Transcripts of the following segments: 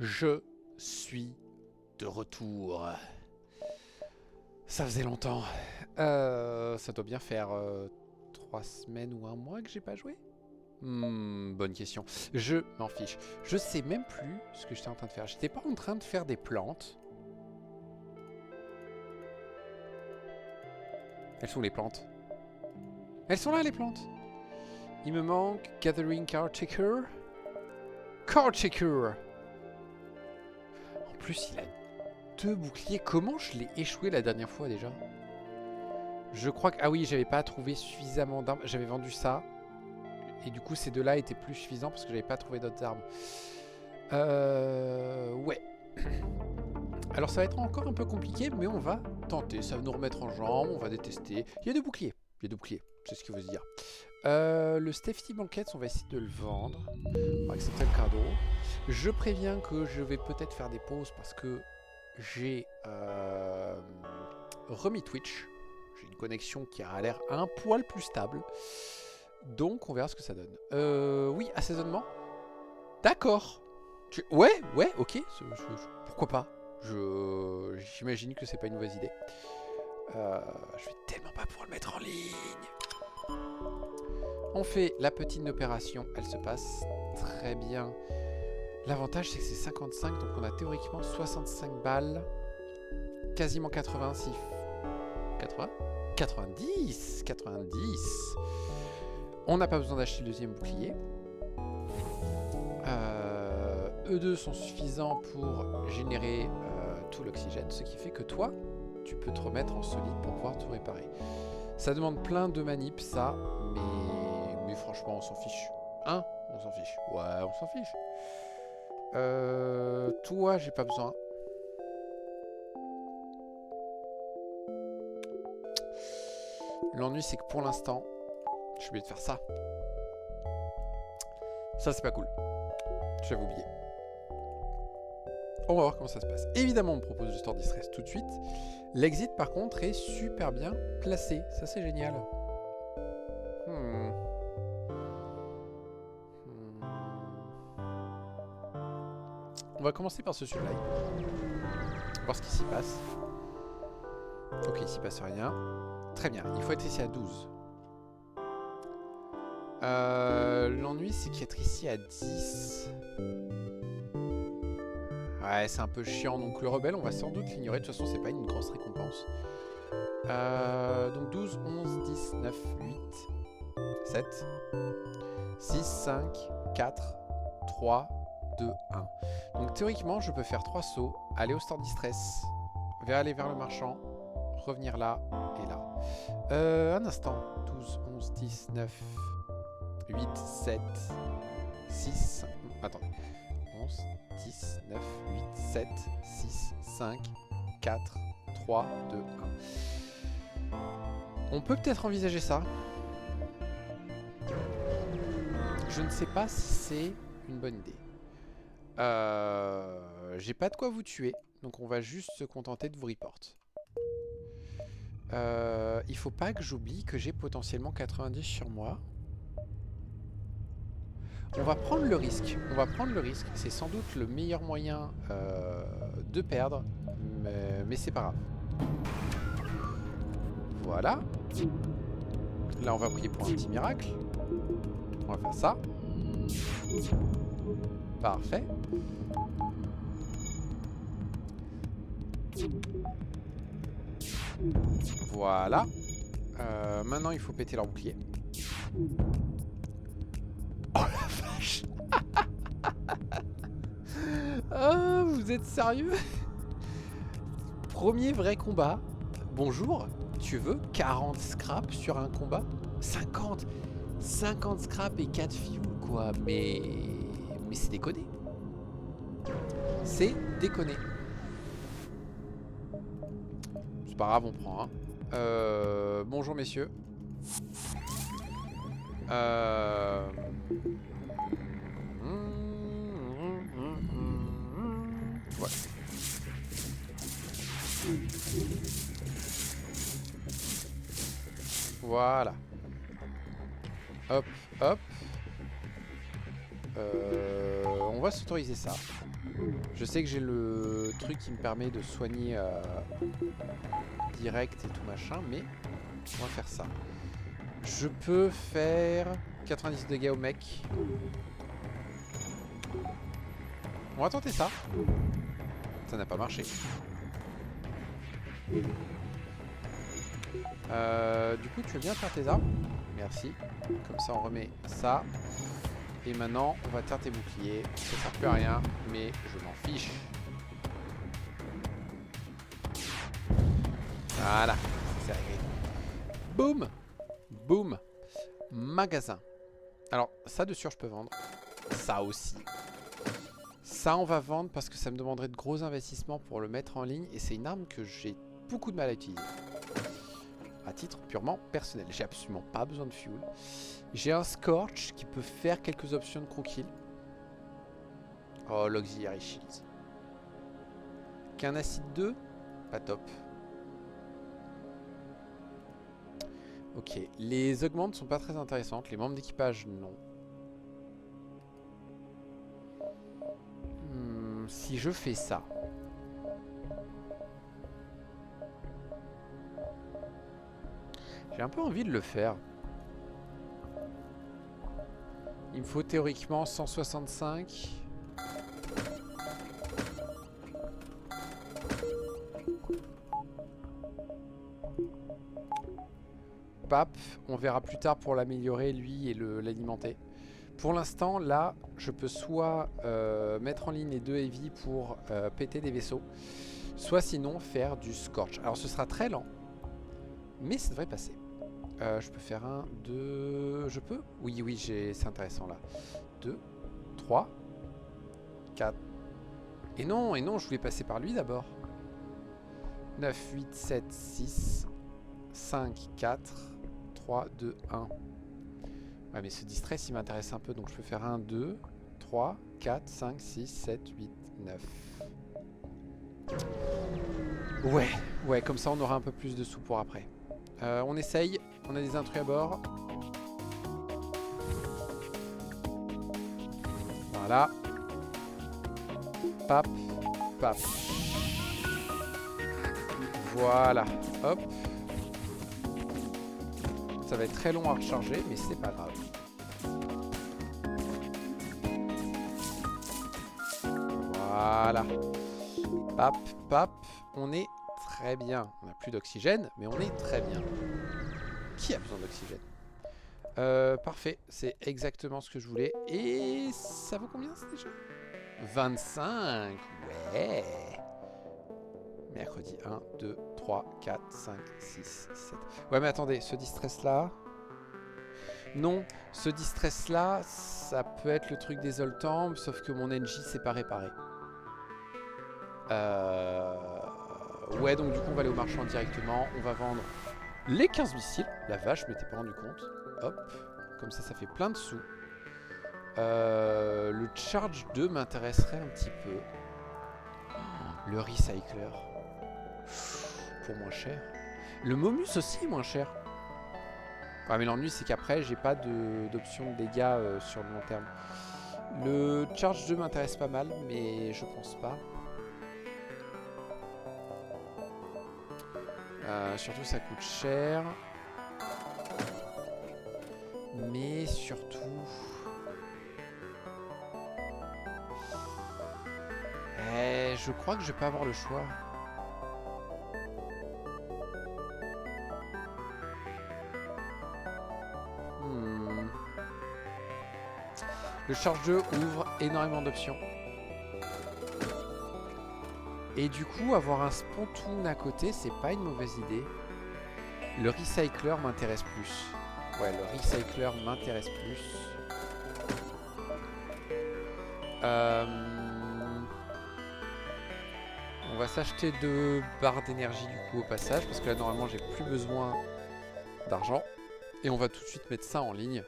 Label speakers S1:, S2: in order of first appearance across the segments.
S1: Je suis de retour. Ça faisait longtemps. Ça doit bien faire 3 semaines ou un mois que j'ai pas joué. Bonne question. Je m'en fiche. Je sais même plus ce que j'étais en train de faire. J'étais pas en train de faire des plantes. Elles sont où les plantes? Elles sont là les plantes. Il me manque Gathering Caretaker. Caretaker. En plus, il a 2 boucliers. Comment je l'ai échoué la dernière fois déjà? Je crois que... Ah oui, j'avais pas trouvé suffisamment d'armes. J'avais vendu ça. Et du coup, ces deux-là étaient plus suffisants parce que j'avais pas trouvé d'autres armes. Ouais. Alors ça va être encore un peu compliqué, mais on va tenter. Ça va nous remettre en jambes, on va détester. Il y a 2 boucliers. Il y a 2 boucliers, c'est ce qu'il veut se dire. Le Stefty Blankets, on va essayer de le vendre. On va accepter le cadeau. Je préviens que je vais peut-être faire des pauses parce que j'ai remis Twitch. J'ai une connexion qui a l'air un poil plus stable. Donc on verra ce que ça donne. Oui, assaisonnement. D'accord. Ouais, ok. Pourquoi pas. J'imagine que c'est pas une mauvaise idée. Je vais tellement pas pouvoir le mettre en ligne. On fait la petite opération. Elle se passe très bien. L'avantage c'est que c'est 55. Donc on a théoriquement 65 balles. Quasiment 86. 80 90. On n'a pas besoin d'acheter le deuxième bouclier. E2 sont suffisants pour générer tout l'oxygène, ce qui fait que toi, tu peux te remettre en solide pour pouvoir tout réparer. Ça demande plein de manips, ça, mais franchement, on s'en fiche. Hein? On s'en fiche. Ouais, on s'en fiche. Toi, j'ai pas besoin. L'ennui, c'est que pour l'instant, j'ai oublié de faire ça. Ça, c'est pas cool. J'avais oublié. On va voir comment ça se passe. Évidemment, on me propose le store distress tout de suite. L'exit, par contre, est super bien placé. Ça, c'est génial. On va commencer par ce supply. Voir ce qui s'y passe. Ok, il s'y passe rien. Très bien, il faut être ici à 12. L'ennui, c'est qu'être ici à 10... Ouais, c'est un peu chiant. Donc le rebelle, on va sans doute l'ignorer. De toute façon, c'est pas une grosse récompense. Donc 12, 11, 10, 9, 8, 7, 6, 5, 4, 3, 2, 1. Donc théoriquement, je peux faire 3 sauts, aller au store distress, aller vers le marchand, revenir là et là. Un instant. 12, 11, 10, 9, 8, 7, 6, 5... Attendez. 11, 10, 9, 8, 7, 6, 5, 4, 3, 2, 1. On peut peut-être envisager ça. Je ne sais pas si c'est une bonne idée. J'ai pas de quoi vous tuer, donc on va juste se contenter de vous report. Il faut pas que j'oublie que j'ai potentiellement 90 sur moi. On va prendre le risque. C'est sans doute le meilleur moyen de perdre, mais c'est pas grave. Voilà. Là, on va prier pour un petit miracle. On va faire ça. Parfait. Voilà. Maintenant, il faut péter leur bouclier. Oh la vache. Oh, vous êtes sérieux? Premier vrai combat. Bonjour, tu veux 40 scraps sur un combat? 50 scraps et 4 fuel quoi. Mais c'est déconné. C'est déconné. C'est pas grave, on prend. Bonjour messieurs. Ouais. Voilà. Hop, hop. on va s'autoriser ça. Je sais que j'ai le truc qui me permet de soigner direct et tout machin, mais on va faire ça. Je peux faire 90 dégâts au mec. On va tenter ça. Ça n'a pas marché. Du coup, tu veux bien faire tes armes? Merci. Comme ça, on remet ça. Et maintenant, on va faire tes boucliers. Ça sert plus à rien, mais je m'en fiche. Voilà, c'est réglé. Boum. Boum. Magasin. Alors, ça de sûr, je peux vendre. Ça aussi. Ça, on va vendre parce que ça me demanderait de gros investissements pour le mettre en ligne. Et c'est une arme que j'ai beaucoup de mal à utiliser. À titre purement personnel. J'ai absolument pas besoin de fuel. J'ai un Scorch qui peut faire quelques options de crew-kill. Oh, l'Auxiliary Shields. Qu'un acide 2, pas top. Ok, les augmentes sont pas très intéressantes. Les membres d'équipage, non. Si je fais ça... J'ai un peu envie de le faire. Il me faut théoriquement 165. Pap, on verra plus tard pour l'améliorer lui et l'alimenter. Pour l'instant, là, je peux soit mettre en ligne les 2 heavy pour péter des vaisseaux, soit sinon faire du Scorch. Alors ce sera très lent, mais ça devrait passer. Je peux faire un, 2... Je peux? Oui, oui, c'est intéressant là. 2, 3, 4. Et non, je voulais passer par lui d'abord. 9, 8, 7, 6, 5, 4, 3, 2, 1. Ouais, mais ce distress, il m'intéresse un peu. Donc je peux faire 1, 2, 3, 4, 5, 6, 7, 8, 9. Ouais, comme ça on aura un peu plus de sous pour après. On essaye. On a des intrus à bord. Voilà. Pap, pap. Voilà. Hop. Ça va être très long à recharger, mais c'est pas grave. Voilà. Pap, pap. On est très bien. On n'a plus d'oxygène, mais on est très bien. Qui a besoin d'oxygène? Parfait, c'est exactement ce que je voulais. Et ça vaut combien ça déjà? 25. Ouais. Mercredi 1, 2, 3, 4, 5, 6, 7. Ouais mais attendez, ce distress là... Non, ce distress là, ça peut être le truc des Zoltan, sauf que mon NJ s'est pas réparé. Ouais, donc du coup on va aller au marchand directement. On va vendre les 15 missiles. La vache, je m'étais pas rendu compte. Hop, comme ça, ça fait plein de sous. Le Charge 2 m'intéresserait un petit peu. Le Recycler. Pour moins cher. Le Momus aussi est moins cher. Ouais, mais l'ennui, c'est qu'après, j'ai pas d'option de dégâts sur le long terme. Le Charge 2 m'intéresse pas mal, mais je pense pas. Surtout, ça coûte cher. Mais surtout... je crois que je vais pas avoir le choix. Le Charge 2 ouvre énormément d'options. Et du coup, avoir un Spontoon à côté, c'est pas une mauvaise idée. Le Recycler m'intéresse plus. Ouais, le Recycler m'intéresse plus. On va s'acheter 2 barres d'énergie du coup au passage. Parce que là, normalement, j'ai plus besoin d'argent. Et on va tout de suite mettre ça en ligne.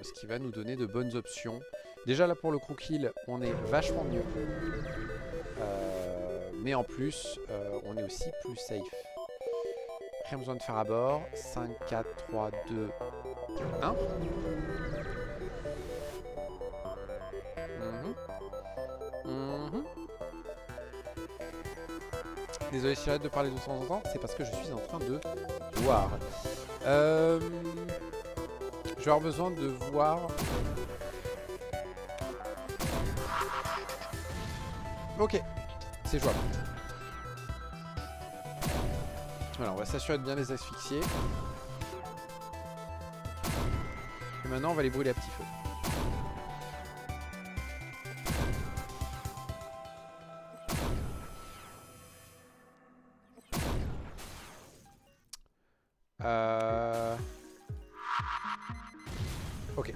S1: Ce qui va nous donner de bonnes options. Déjà là pour le crew kill, on est vachement mieux. Mais en plus, on est aussi plus safe. Rien besoin de faire à bord. 5, 4, 3, 2, 1. Désolé si j'arrête de parler de temps en temps, c'est parce que je suis en train de voir. Je vais avoir besoin de voir... Ok, c'est jouable. Voilà, on va s'assurer de bien les asphyxier. Et maintenant, on va les brûler à petit feu. Ok.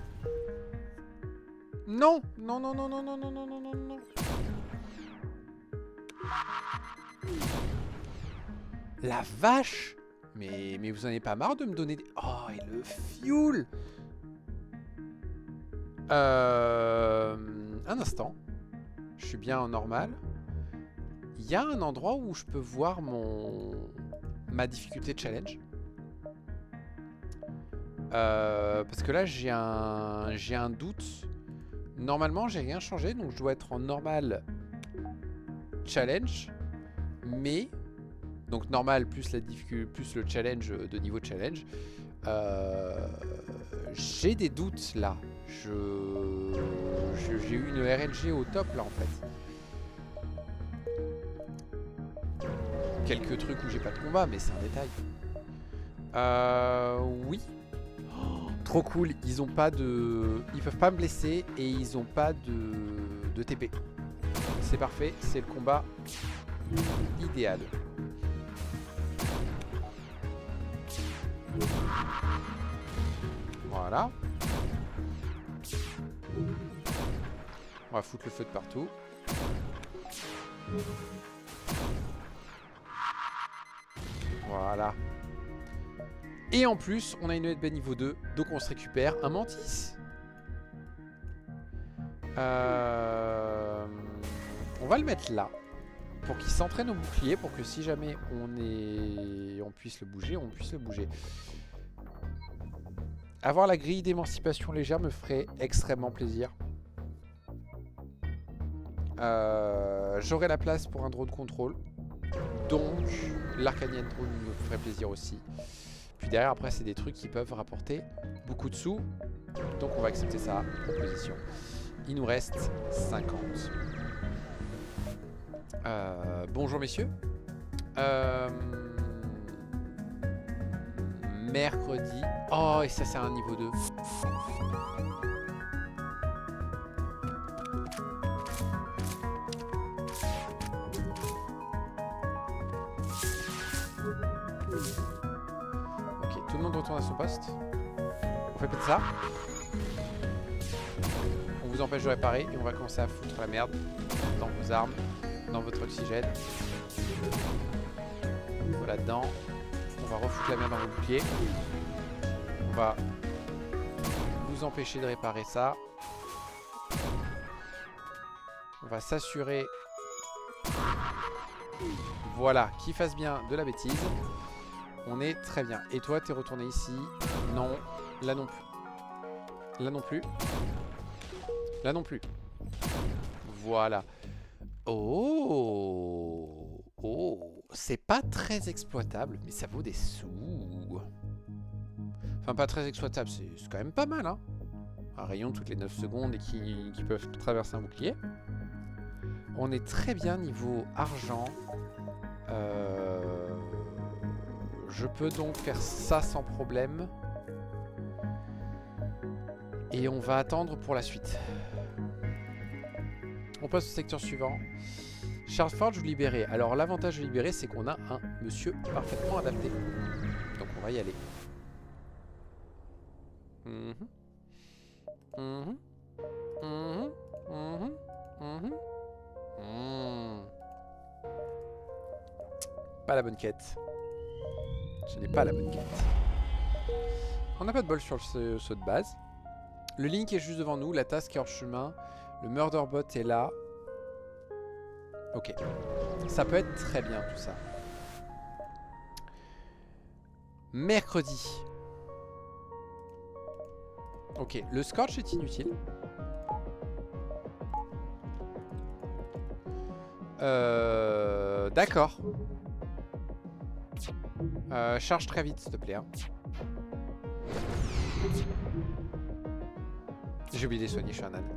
S1: Non, non, non, non, non, non, non, non, non, non, non. La vache! Mais vous en avez pas marre de me donner des... Oh, et le fuel! Un instant. Je suis bien en normal. Il y a un endroit où je peux voir ma difficulté de challenge. Parce que là, j'ai un doute. Normalement, j'ai rien changé, donc je dois être en normal challenge. Mais... Donc normal plus la difficulté, plus le challenge de niveau challenge. J'ai des doutes là. J'ai eu une RNG au top là en fait. Quelques trucs où j'ai pas de combat, mais c'est un détail. Oui. Oh, trop cool. Ils ont pas de... Ils peuvent pas me blesser et ils ont pas de TP. C'est parfait. C'est le combat idéal. Voilà. On va foutre le feu de partout. Voilà. Et en plus, on a une EDB niveau 2, donc on se récupère un mantis. On va le mettre là, pour qu'il s'entraîne au bouclier, pour que si jamais on puisse le bouger, on puisse le bouger. Avoir la grille d'émancipation légère me ferait extrêmement plaisir. J'aurai la place pour un drone contrôle. Donc l'Arcanian Drone me ferait plaisir aussi. Puis derrière après c'est des trucs qui peuvent rapporter beaucoup de sous. Donc on va accepter ça, proposition. Il nous reste 50. Bonjour messieurs. Mercredi. Oh et ça c'est un niveau 2. Tout le monde retourne à son poste. On fait peut-être ça. On vous empêche de réparer et on va commencer à foutre la merde dans vos armes, dans votre oxygène. Voilà dedans. On va refoutre la merde dans vos boucliers. On va vous empêcher de réparer ça. On va s'assurer, voilà, qu'il fasse bien de la bêtise. On est très bien. Et toi, t'es retourné ici? Non. Là non plus. Là non plus. Là non plus. Voilà. Oh. Oh. C'est pas très exploitable, mais ça vaut des sous. Enfin, pas très exploitable, c'est quand même pas mal, hein. Un rayon toutes les 9 secondes et qui peuvent traverser un bouclier. On est très bien niveau argent. Je peux donc faire ça sans problème. Et on va attendre pour la suite. On passe au secteur suivant. Charles Forge ou libéré. Alors l'avantage de libérer, c'est qu'on a un monsieur parfaitement adapté. Donc on va y aller. Pas la bonne quête. Ce n'est pas la bonne quête. On n'a pas de bol sur le saut de base. Le Link est juste devant nous. La task est hors chemin. Le Murderbot est là. Ok. Ça peut être très bien tout ça. Mercredi. Ok. Le Scorch est inutile. D'accord. Charge très vite, s'il te plaît. Hein. J'ai oublié de les soigner, je suis un âne.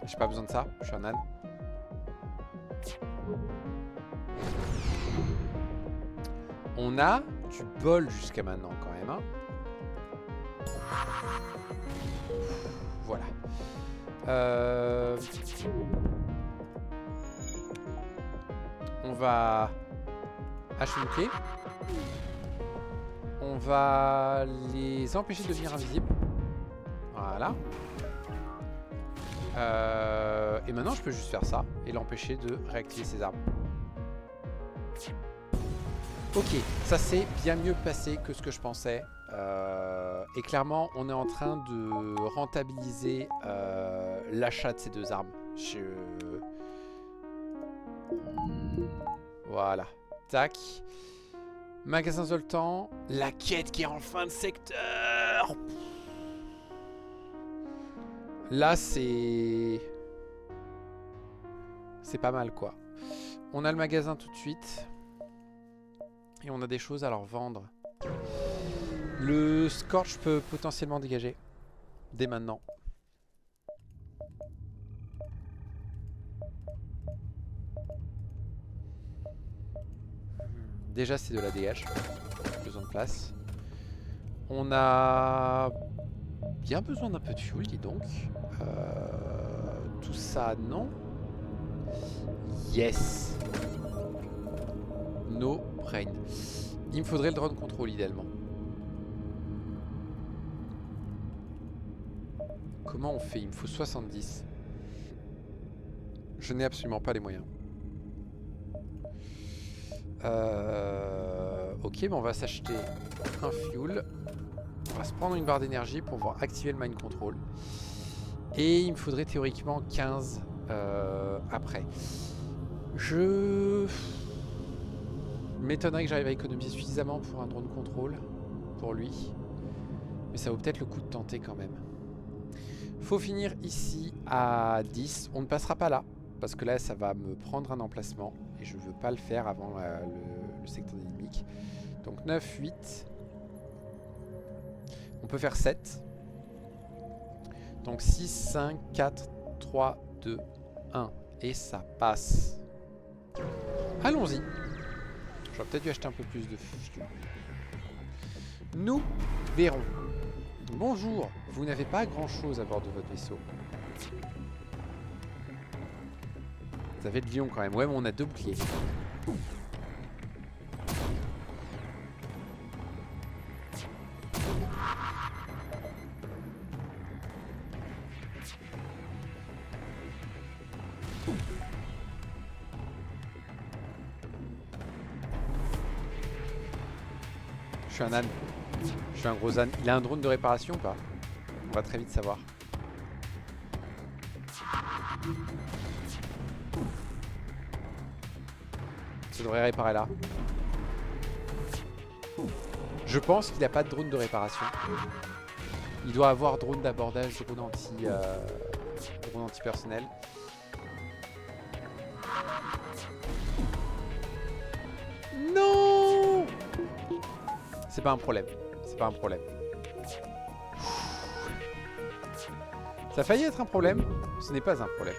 S1: J'ai pas besoin de ça, je suis un âne. On a du bol jusqu'à maintenant quand même. Hein. Voilà. On va acheminer. On va les empêcher de devenir invisibles. Voilà. Et maintenant je peux juste faire ça et l'empêcher de réactiver ses armes. Ok, ça s'est bien mieux passé que ce que je pensais. Et clairement, on est en train de rentabiliser l'achat de ces deux armes. Voilà. Tac. Magasin Zoltan. La quête qui est en fin de secteur. Là, c'est pas mal, quoi. On a le magasin tout de suite. Et on a des choses à leur vendre. Le Scorch peut potentiellement dégager. Dès maintenant. Déjà, c'est de la dégage. Besoin de place. On a bien besoin d'un peu de fuel, dis donc. Tout ça, non. Yes. No brain. Il me faudrait le drone control idéalement. Comment on fait? Il me faut 70. Je n'ai absolument pas les moyens. Ok, bon, on va s'acheter un fuel. On va se prendre une barre d'énergie pour pouvoir activer le mind control. Et il me faudrait théoriquement 15 après. Je m'étonnerais que j'arrive à économiser suffisamment pour un drone control. Pour lui. Mais ça vaut peut-être le coup de tenter quand même. Faut finir ici à 10. On ne passera pas là. Parce que là, ça va me prendre un emplacement. Et je veux pas le faire avant le secteur dynamique. Donc 9, 8. On peut faire 7. Donc 6, 5, 4, 3, 2, 1. Et ça passe. Allons-y. J'aurais peut-être dû acheter un peu plus de fuel. Nous verrons. Bonjour. Vous n'avez pas grand-chose à bord de votre vaisseau. Vous avez le lion quand même. Ouais, mais on a 2 boucliers. Je suis un âne. Je suis un gros âne. Il a un drone de réparation ou pas? On va très vite savoir. Ça devrait réparer là. Je pense qu'il n'a pas de drone de réparation. Il doit avoir drone d'abordage, drone anti-personnel. Non! C'est pas un problème. C'est pas un problème. Ça a failli être un problème. Ce n'est pas un problème.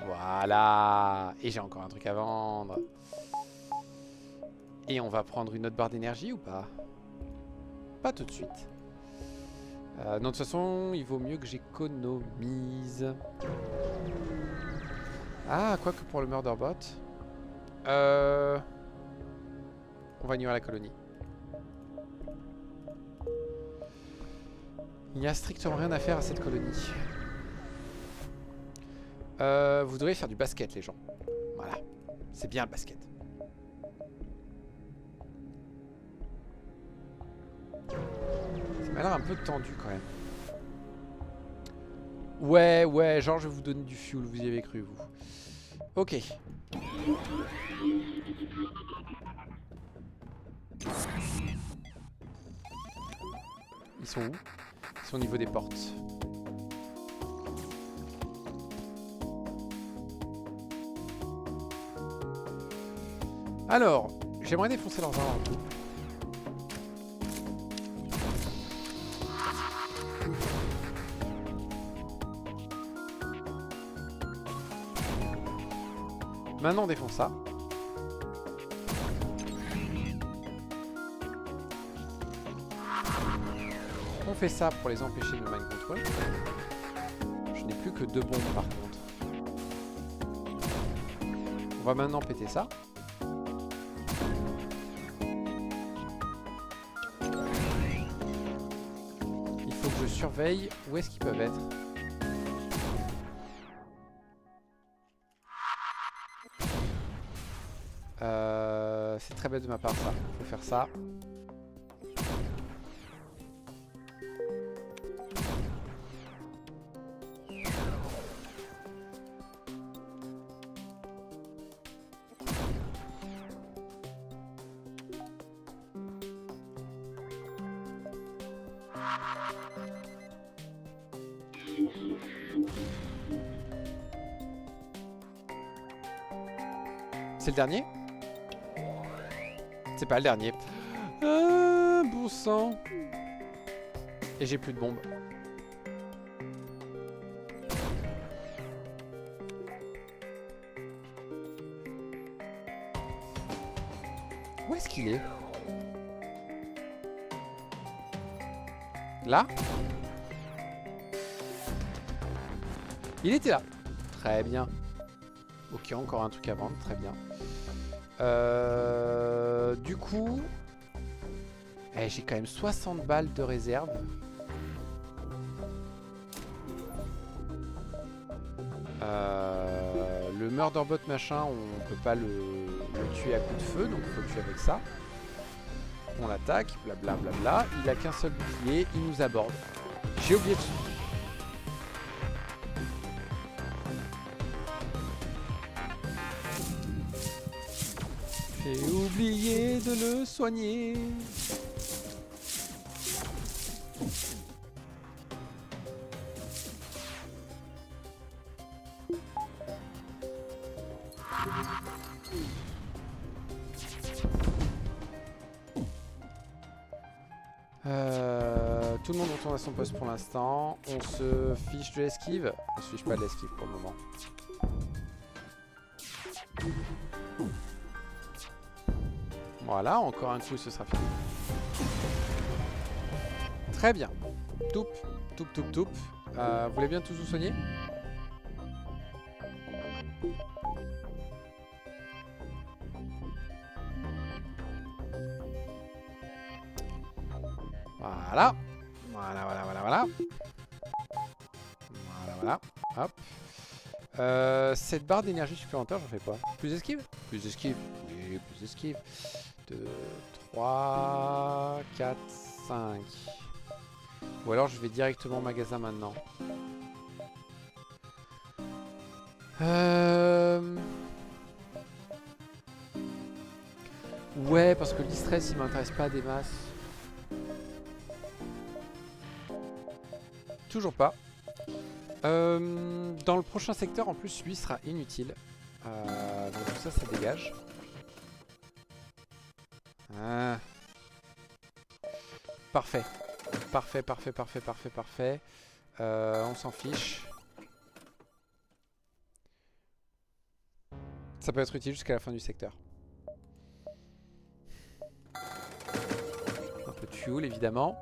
S1: Voilà. Et j'ai encore un truc à vendre. Et on va prendre une autre barre d'énergie ou pas? Pas tout de suite. Non, de toute façon, il vaut mieux que j'économise. Ah, quoique pour le Murderbot. On va ignorer la colonie. Il n'y a strictement rien à faire à cette colonie. Vous devriez faire du basket, les gens. Voilà. C'est bien le basket. Ça m'a l'air un peu tendu quand même. Ouais, genre je vais vous donner du fuel, vous y avez cru, vous. Ok. Ils sont où? Ils sont au niveau des portes. Alors, j'aimerais défoncer leurs armes un peu. Maintenant, on défonce ça. On fait ça pour les empêcher de mind control. Je n'ai plus que 2 bombes par contre. On va maintenant péter ça. Il faut que je surveille où est-ce qu'ils peuvent être. C'est très bête de ma part ça. Il faut faire ça. C'est le dernier? C'est pas le dernier. Ah, bon sang. Et j'ai plus de bombes. Où est-ce qu'il est? Là? Il était là. Très bien. Ok, encore un truc à vendre. Très bien. Du coup... j'ai quand même 60 balles de réserve. Le Murderbot machin, on peut pas le tuer à coup de feu, donc il faut le tuer avec ça. On l'attaque, blablabla. Il a qu'un seul bouclier, il nous aborde. J'ai oublié de... J'ai oublié de le soigner. Tout le monde retourne à son poste pour l'instant. On se fiche de l'esquive. On se fiche pas de l'esquive pour le moment. Voilà, encore un coup, ce sera fini. Très bien. Toup, toup, toup, toup. Vous voulez bien tous vous soigner? Voilà. Voilà, voilà, voilà, voilà. Voilà, voilà. Hop. Cette barre d'énergie supplémentaire, j'en fais pas. Plus d'esquive? Plus d'esquive. Oui, plus d'esquive. 2, 3, 4, 5. Ou alors je vais directement au magasin maintenant. Ouais, parce que le distress il m'intéresse pas des masses. Toujours pas. Dans le prochain secteur, en plus, lui sera inutile. Donc tout ça, ça dégage. Ah. Parfait. Parfait, parfait, parfait, parfait, parfait. On s'en fiche. Ça peut être utile jusqu'à la fin du secteur. Un peu de fuel, évidemment.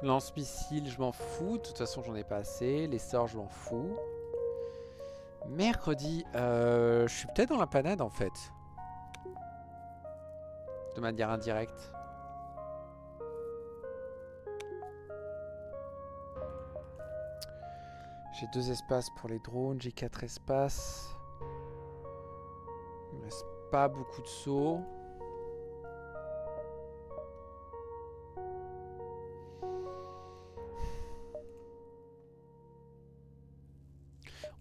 S1: Lance-missile, je m'en fous. De toute façon, j'en ai pas assez. Les sorts, je m'en fous. Mercredi, je suis peut-être dans la panade, en fait. De manière indirecte. J'ai 2 espaces pour les drones. J'ai 4 espaces. Il me reste pas beaucoup de sauts.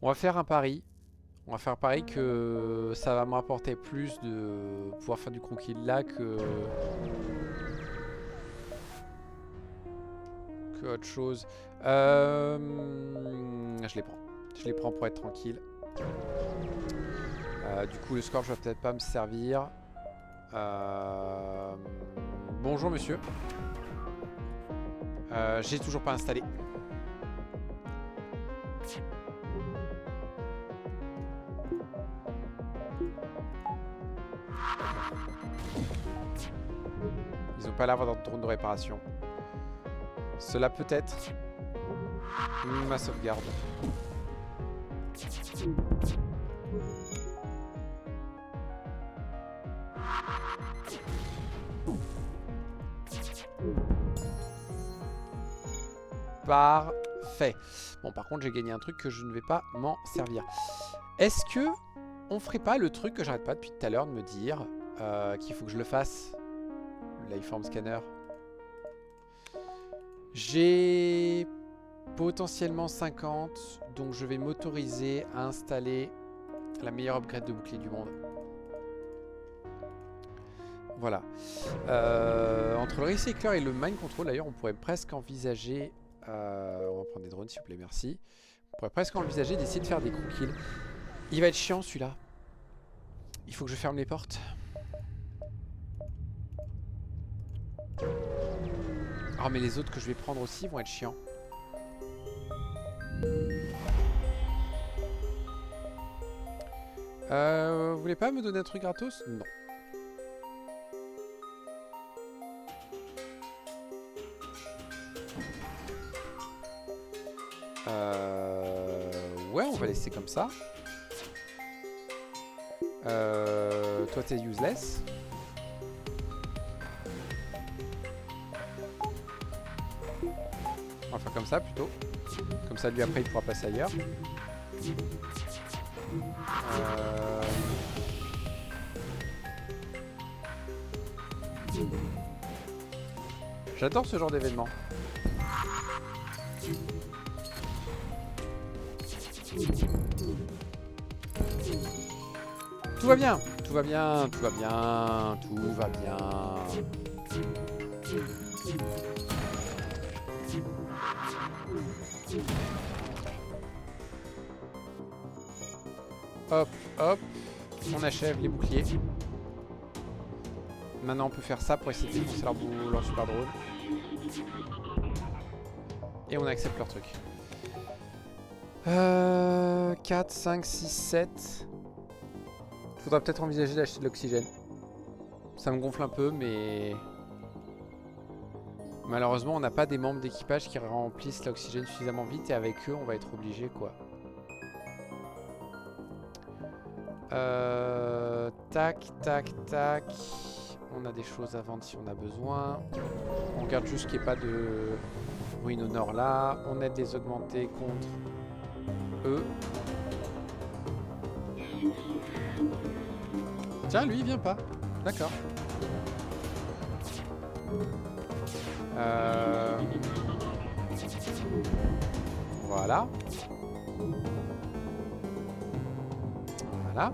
S1: On va faire un pari. On va faire un pari que ça va me rapporter plus de pouvoir faire du croquis là que... fais autre chose. Je les prends. Je les prends pour être tranquille. Du coup, le score, je vais peut-être pas me servir. Bonjour, monsieur. J'ai toujours pas installé. Ils ont pas l'air d'avoir de drone de réparation. Cela peut être ma sauvegarde. Parfait. Bon, par contre, j'ai gagné un truc que je ne vais pas m'en servir. Est-ce que on ferait pas le truc que j'arrête pas depuis tout à l'heure de me dire qu'il faut que je le fasse? Le Lifeform Scanner. J'ai potentiellement 50, donc je vais m'autoriser à installer la meilleure upgrade de bouclier du monde. Voilà. Entre le Recycler et le Mind Control, d'ailleurs, on pourrait presque envisager... on va prendre des drones, s'il vous plaît, merci. On pourrait presque envisager d'essayer de faire des crew kills. Il va être chiant, celui-là. Il faut que je ferme les portes. Oh, mais les autres que je vais prendre aussi vont être chiants. Vous voulez pas me donner un truc gratos? Non. Ouais, on va laisser comme ça. Toi, t'es useless. On va faire comme ça plutôt. Comme ça, lui après, il pourra passer ailleurs. J'adore ce genre d'événement. Tout va bien, tout va bien, tout va bien, tout va bien. Hop, hop, on achève les boucliers. Maintenant on peut faire ça pour essayer de défoncer leur super drôle. Et on accepte leur truc. 4, 5, 6, 7. Faudra peut-être envisager d'acheter de l'oxygène. Ça me gonfle un peu, mais... malheureusement, on n'a pas des membres d'équipage qui remplissent l'oxygène suffisamment vite. Et avec eux, on va être obligé, quoi. Tac, tac, tac. On a des choses à vendre si on a besoin. On regarde juste qu'il n'y ait pas de ruines au nord là. On aide les augmentés contre eux. Tiens, lui, il vient pas. D'accord. Voilà. Voilà.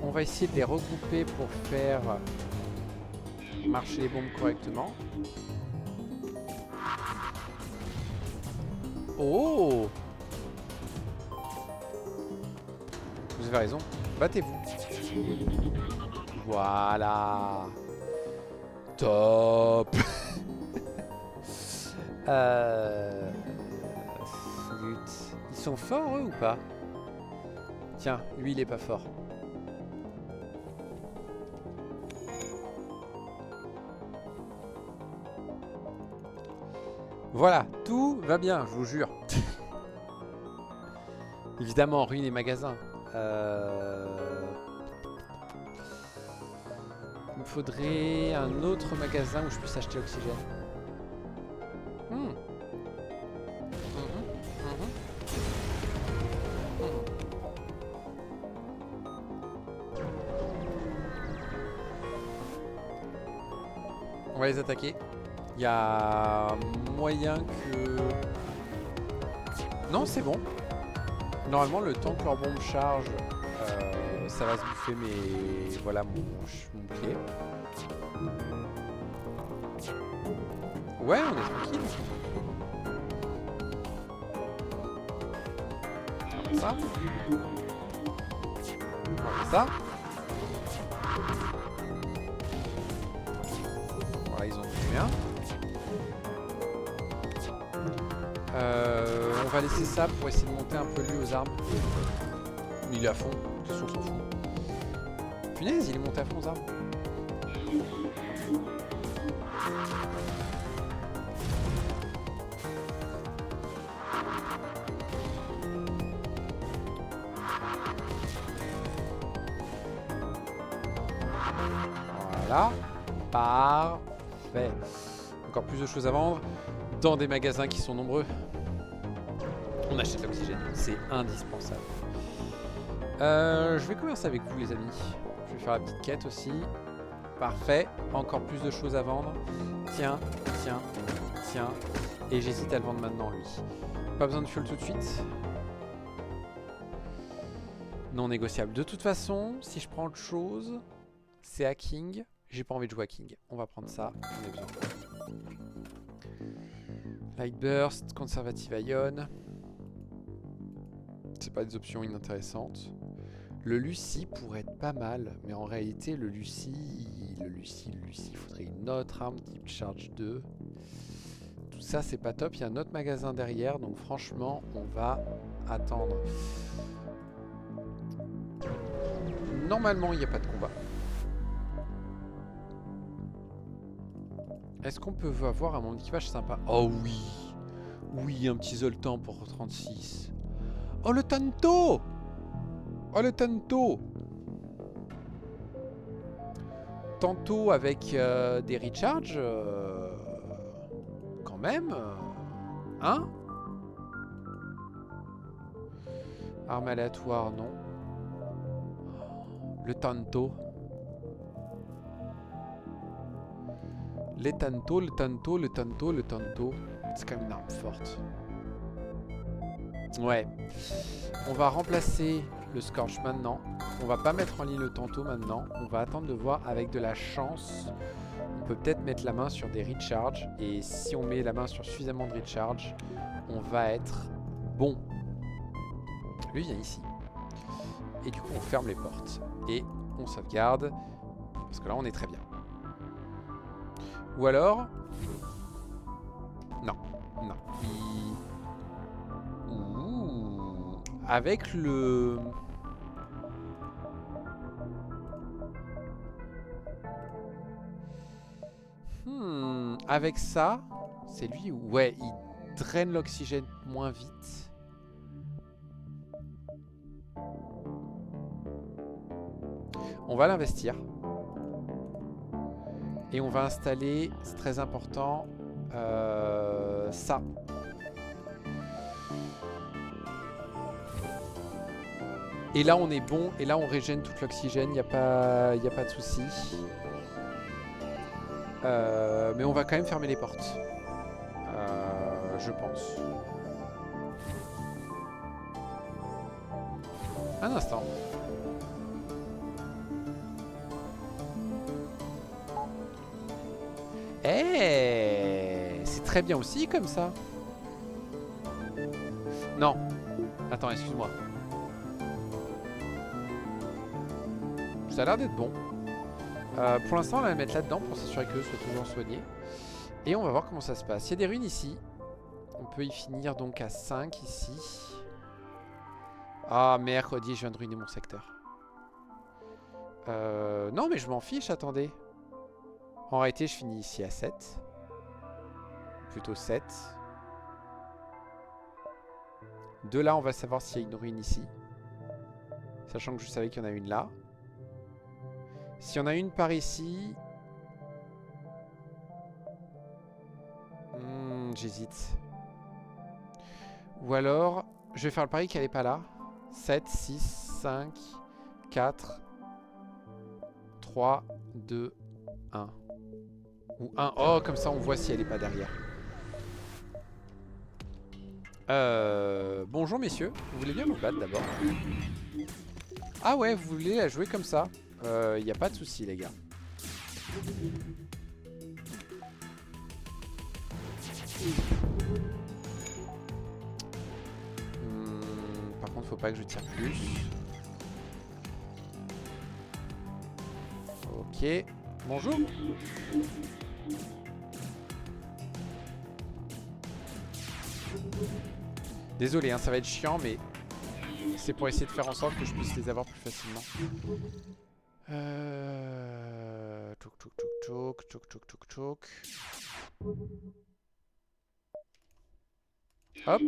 S1: On va essayer de les regrouper pour faire marcher les bombes correctement. Oh! Vous avez raison. Battez-vous. Voilà. Top. Ils sont forts eux ou pas? Tiens, lui il est pas fort. Voilà, tout va bien, je vous jure. Évidemment, ruine les magasins. Il me faudrait un autre magasin où je puisse acheter l'oxygène. On va les attaquer. Il y a moyen que... Non, c'est bon. Normalement, le temps que leur bombe charge, ça va se bouffer, mais voilà mon pied. Ouais, on est tranquille. On va ça. On va ça. Voilà, ils ont tout bien. On va laisser ça pour essayer de monter un peu lui aux armes. Il est à fond, de toute façon on s'en fout. Punaise, il est monté à fond aux armes. Voilà, parfait. Encore plus de choses à vendre dans des magasins qui sont nombreux. On achète l'oxygène, c'est indispensable. Je vais commencer avec vous les amis. Je vais faire la petite quête aussi. Parfait, encore plus de choses à vendre. Tiens, tiens, tiens. Et j'hésite à le vendre maintenant lui. Pas besoin de fuel tout de suite. Non négociable. De toute façon, si je prends autre chose, c'est hacking. J'ai pas envie de jouer à King. On va prendre ça. On a besoin. Light Burst, Conservative Ion. C'est pas des options inintéressantes. Le Lucie pourrait être pas mal. Mais en réalité, le Lucie, il faudrait une autre arme type Charge 2. Tout ça, c'est pas top. Il y a un autre magasin derrière. Donc franchement, on va attendre. Normalement, il n'y a pas de combat. Est-ce qu'on peut avoir un membre d'équipage sympa? Oh oui. Oui, un petit Zoltan pour 36. Oh le Tanto. Oh le Tanto. Tanto avec des recharges. Quand même. Hein? Arme aléatoire, non. Le Tanto. Les Tanto, le Tanto, le Tanto, le Tanto. C'est quand même une arme forte. Ouais. On va remplacer le Scorch maintenant. On va pas mettre en ligne le Tanto maintenant. On va attendre de voir avec de la chance. On peut peut-être mettre la main sur des recharges. Et si on met la main sur suffisamment de recharge, on va être bon. Lui vient ici. Et du coup on ferme les portes. Et on sauvegarde. Parce que là on est très bien. Ou alors... Non. Non. Ouh. Avec le... Avec ça, c'est lui où... Ouais, il draine l'oxygène moins vite. On va l'investir. Et on va installer, c'est très important, ça. Et là on est bon, et là on régène tout l'oxygène, il n'y a pas de souci. Mais on va quand même fermer les portes. Je pense. Un instant. Eh, c'est très bien aussi comme ça. Non. Attends, excuse-moi. Ça a l'air d'être bon. Pour l'instant, on va la mettre là-dedans pour s'assurer qu'eux soient toujours soignés. Et on va voir comment ça se passe. Il y a des ruines ici. On peut y finir donc à 5 ici. Ah, mercredi, je viens de ruiner mon secteur. Non, mais je m'en fiche, attendez. En réalité, je finis ici à 7. Plutôt 7. De là, on va savoir s'il y a une ruine ici. Sachant que je savais qu'il y en a une là. S'il y en a une par ici... J'hésite. Ou alors, je vais faire le pari qu'elle n'est pas là. 7, 6, 5, 4, 3, 2, 1. Ou 1. Oh, comme ça, on voit si elle n'est pas derrière. Bonjour, messieurs. Vous voulez bien me battre d'abord? Ah ouais, vous voulez la jouer comme ça? Y a pas de souci, les gars. Par contre, faut pas que je tire plus. Ok. Bonjour. Désolé, hein, ça va être chiant, mais c'est pour essayer de faire en sorte que je puisse les avoir plus facilement. Toc toc toc toc toc toc toc. Hop.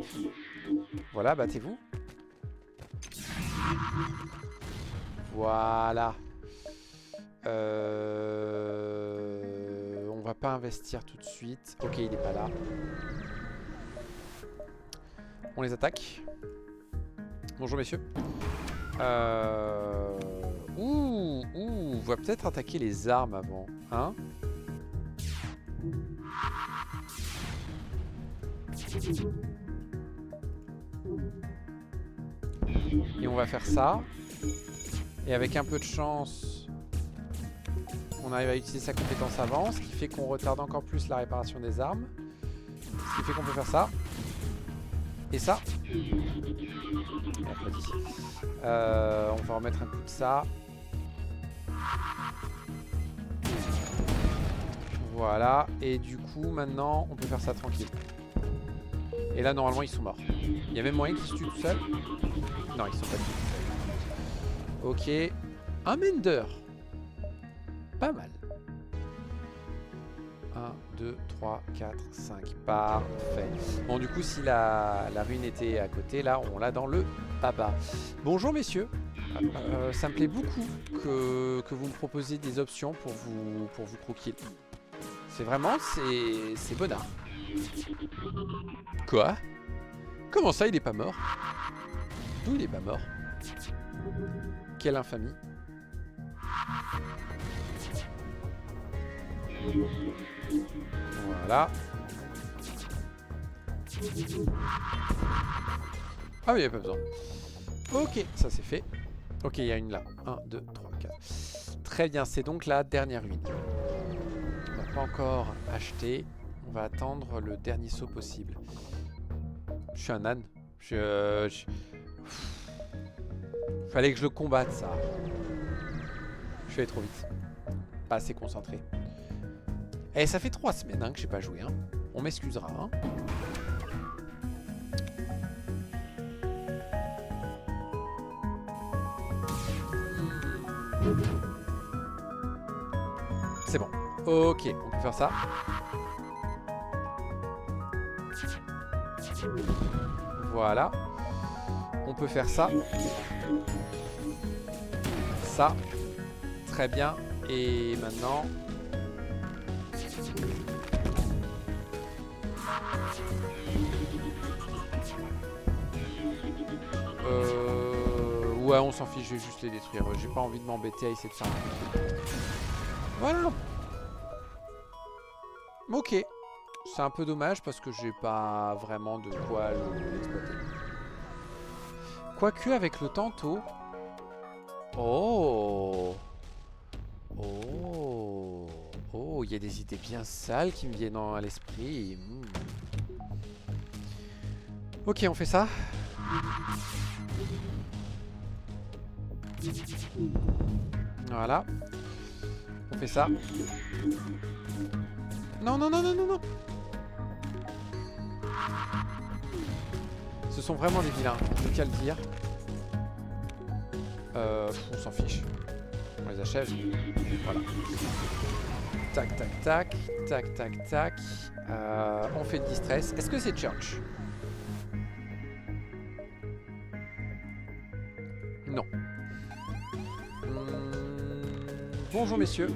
S1: Voilà, battez-vous. Voilà. On va pas investir tout de suite. Ok, il est pas là. On les attaque. Bonjour messieurs. Ouh, on va peut-être attaquer les armes avant. Hein? Et on va faire ça. Et avec un peu de chance, on arrive à utiliser sa compétence avant, ce qui fait qu'on retarde encore plus la réparation des armes. Ce qui fait qu'on peut faire ça. Et ça. On va remettre un coup de ça. Voilà. Et du coup, maintenant, on peut faire ça tranquille. Et là, normalement, ils sont morts. Il y a même moyen qu'ils se tuent tout seuls. Non, ils sont pas tués tout seuls. Ok. Un Mender. Pas mal. 1, 2, 3, 4, 5. Parfait. Bon, du coup, si la ruine était à côté, là, on l'a dans le baba. Bonjour, messieurs. Ça me plaît beaucoup que vous me proposiez des options pour vous pro-kill. C'est vraiment, c'est bonnard. Quoi? Comment ça, il est pas mort? D'où il est pas mort? Quelle infamie. Voilà. Ah oui, il n'y a pas besoin. Ok, ça c'est fait. Ok, il y a une là. 1, 2, 3, 4. Très bien, c'est donc la dernière ruine. On va pas encore acheter. On va attendre le dernier saut possible. Je suis un âne. Fallait que je le combatte, ça. Je suis allé trop vite. Pas assez concentré. Eh, ça fait 3 semaines hein, que j'ai pas joué. Hein. On m'excusera. Hein. C'est bon. Ok, on peut faire ça. Voilà. On peut faire ça. Ça. Très bien. Et maintenant... Ouais, on s'en fiche, je vais juste les détruire. J'ai pas envie de m'embêter à essayer de faire un truc. Voilà. Ok. C'est un peu dommage parce que j'ai pas vraiment de quoi l'exploiter. Quoique avec le tantôt... Oh. Oh. Oh, il y a des idées bien sales qui me viennent à l'esprit. Ok, on fait ça. Voilà. On fait ça. Non, non, non, non, non, non. Ce sont vraiment des vilains, je tiens à le dire. On s'en fiche. On les achève. Voilà. Tac, tac, tac. Tac, tac, tac. On fait le distress. Est-ce que c'est Church? Non. Bonjour, messieurs.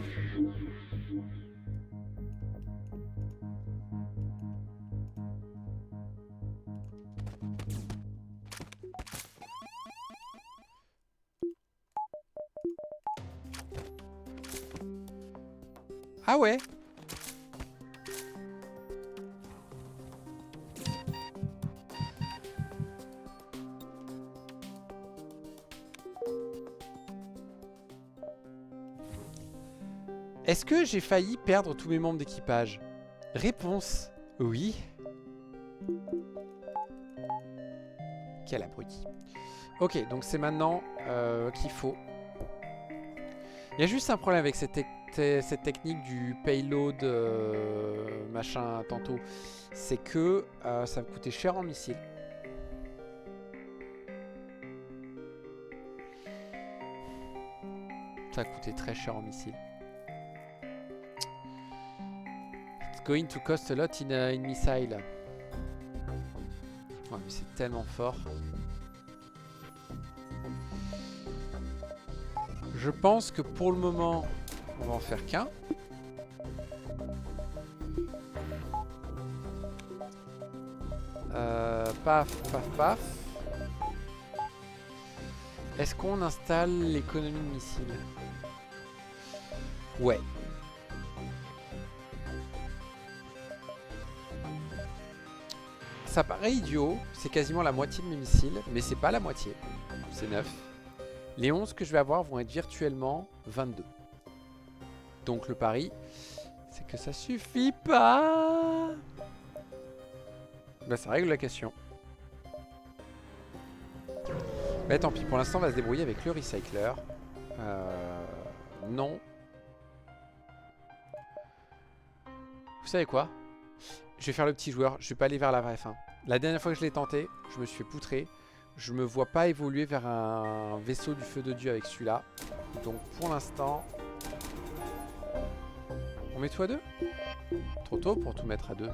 S1: Ah ouais. Est-ce que j'ai failli perdre tous mes membres d'équipage? Réponse, oui. Quel abruti. Ok, donc c'est maintenant qu'il faut. Il y a juste un problème avec cette technique du payload machin tantôt. C'est que ça va me coûter cher en missiles. Ça va coûter très cher en missiles. It's going to cost a lot in missile. Ouais, mais c'est tellement fort. Je pense que pour le moment, on va en faire qu'un. Paf, paf, paf. Est-ce qu'on installe l'économie de missiles? Ouais. Ça paraît idiot, c'est quasiment la moitié de mes missiles, mais c'est pas la moitié. C'est 9. Les 11 que je vais avoir vont être virtuellement 22. Donc le pari, c'est que ça suffit pas. Bah ça règle la question. Bah tant pis, pour l'instant on va se débrouiller avec le recycler. Non. Vous savez quoi? Je vais faire le petit joueur, je vais pas aller vers la vraie fin. La dernière fois que je l'ai tenté, je me suis fait poutrer. Je me vois pas évoluer vers un vaisseau du feu de Dieu avec celui-là. Donc pour l'instant... On met tout à 2? Trop tôt pour tout mettre à 2.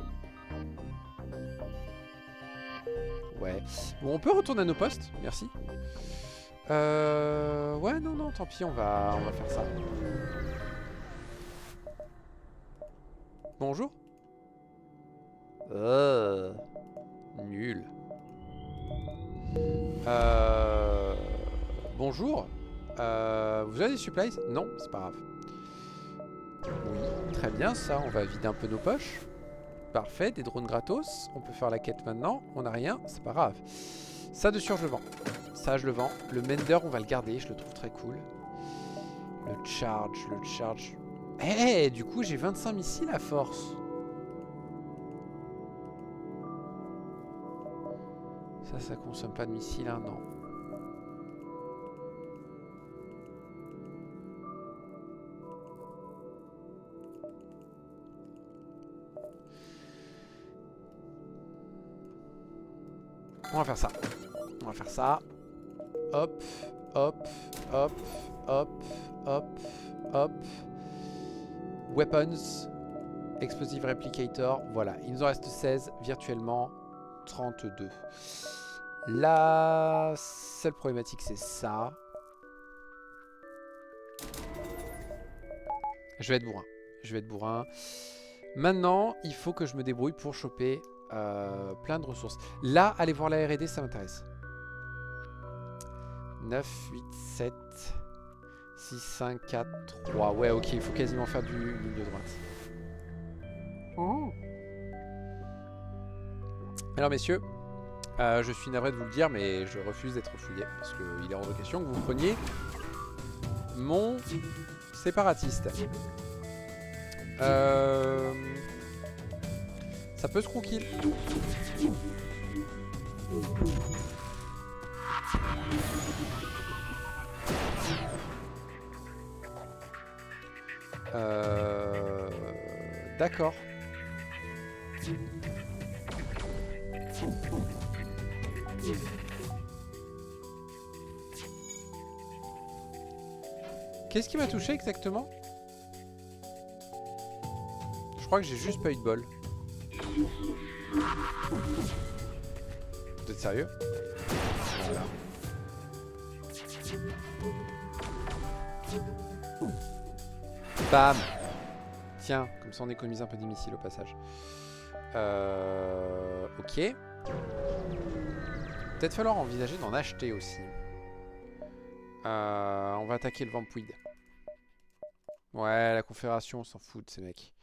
S1: Ouais. Bon, on peut retourner à nos postes, merci. Ouais, non, tant pis, on va faire ça. Bonjour. Nul. Bonjour. Vous avez des supplies? Non, c'est pas grave. Oui, très bien, ça, on va vider un peu nos poches. Parfait, des drones gratos. On peut faire la quête maintenant. On n'a rien, c'est pas grave. Ça de sûr, je le vends. Ça, je le vends. Le Mender, on va le garder, je le trouve très cool. Le charge. Eh, du coup, j'ai 25 missiles à force. Ça consomme pas de missiles, hein, non. On va faire ça. On va faire ça. Hop, hop, hop, hop, hop, hop. Weapons. Explosive Replicator. Voilà, il nous en reste 16 virtuellement. 32. La seule problématique, c'est ça. Je vais être bourrin. Maintenant, il faut que je me débrouille pour choper plein de ressources. Là, aller voir la R&D, ça m'intéresse. 9, 8, 7, 6, 5, 4, 3. Ouais, ok, il faut quasiment faire du ligne de droite. Oh. Alors, messieurs, je suis navré de vous le dire, mais je refuse d'être fouillé. Parce qu'il est hors de question que vous preniez mon séparatiste. Ça peut se conquiller. D'accord. Qu'est-ce qui m'a touché exactement? Je crois que j'ai juste pas eu de bol. Vous êtes sérieux? Voilà. Bam! Tiens, comme ça on économise un peu des missiles au passage. Ok. Peut-être falloir envisager d'en acheter aussi. On va attaquer le Vampuid. Ouais, la Confédération, on s'en fout de ces mecs.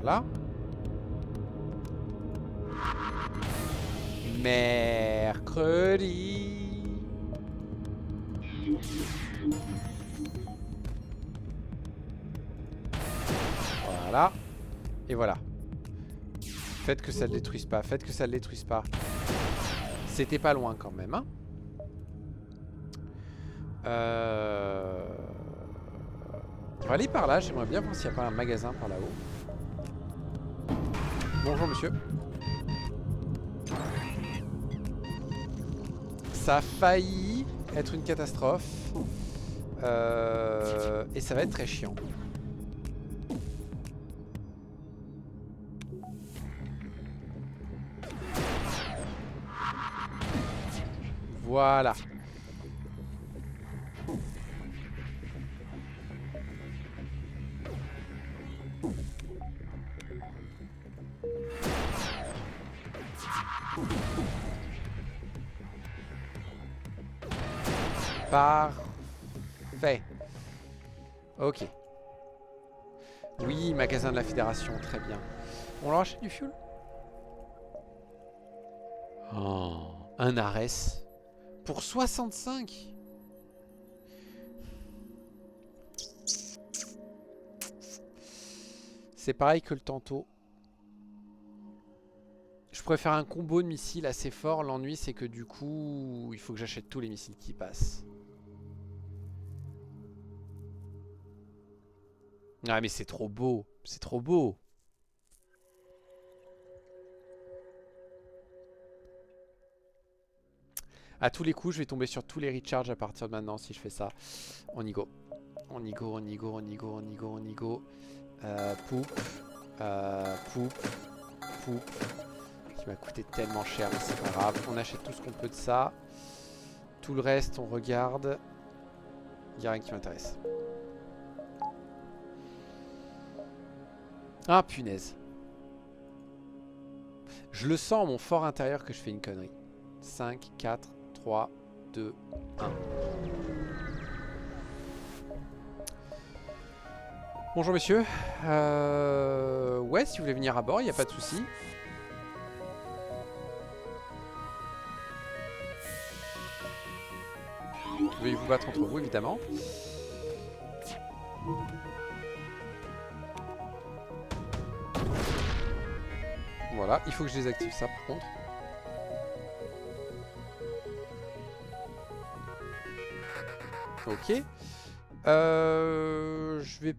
S1: Voilà. Mercredi. Voilà. Et voilà. Faites que ça le détruise pas. Faites que ça le détruise pas. C'était pas loin quand même, hein. On va aller par là. J'aimerais bien voir s'il n'y a pas un magasin par là-haut. Bonjour monsieur. Ça a failli être une catastrophe. Et ça va être très chiant. Voilà. Parfait. Ok. Oui, magasin de la Fédération, très bien. On leur achète du fuel? Oh, un Ares. Pour 65. C'est pareil que le tantôt. Je pourrais faire un combo de missiles assez fort. L'ennui, c'est que du coup, il faut que j'achète tous les missiles qui passent. Ah, mais c'est trop beau. C'est trop beau. À tous les coups, je vais tomber sur tous les recharges à partir de maintenant si je fais ça. On y go. On y go, on y go, on y go, on y go, on y go. Poup. Poup. Poup. Qui m'a coûté tellement cher, mais c'est pas grave. On achète tout ce qu'on peut de ça. Tout le reste, on regarde. Il n'y a rien qui m'intéresse. Ah, punaise. Je le sens, mon fort intérieur, que je fais une connerie. 5, 4, 3, 2, 1. Bonjour monsieur. Ouais, si vous voulez venir à bord, il n'y a pas de souci. Vous pouvez vous battre entre vous, évidemment. Voilà, il faut que je désactive ça par contre. Ok. Je vais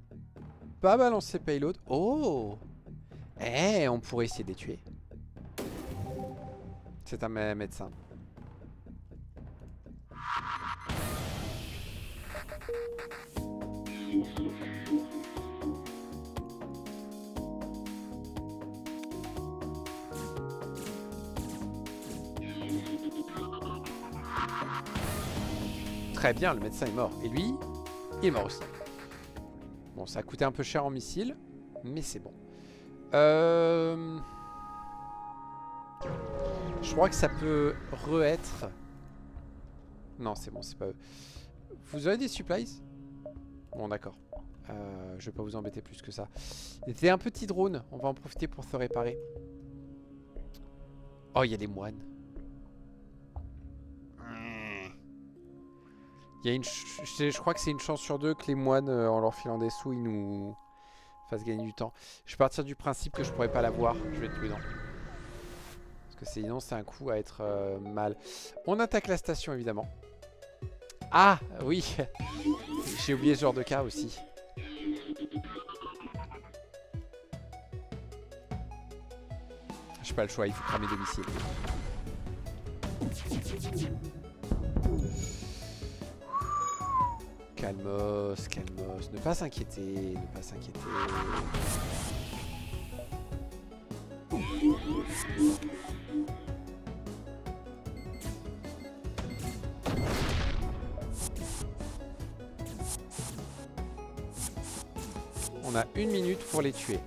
S1: pas balancer payload. Oh. Eh, on pourrait essayer de les tuer. C'est un médecin. Très bien, le médecin est mort. Et lui, il est mort aussi. Bon, ça a coûté un peu cher en missile, mais c'est bon. Je crois que ça peut re-être... Non, c'est bon, c'est pas eux. Vous avez des supplies? Bon, d'accord. Je vais pas vous embêter plus que ça. C'était un petit drone. On va en profiter pour se réparer. Oh, il y a des moines. Il y a une je crois que c'est une chance sur deux que les moines, en leur filant des sous, ils nous fassent gagner du temps. Je vais partir du principe que je pourrais pas l'avoir. Je vais être prudent. Parce que sinon, c'est un coup à être mal. On attaque la station, évidemment. Ah, oui. J'ai oublié ce genre de cas aussi. J'ai pas le choix, il faut cramer deux missiles. Calmos, calmos. Ne pas s'inquiéter, ne pas s'inquiéter. On a 1 minute pour les tuer.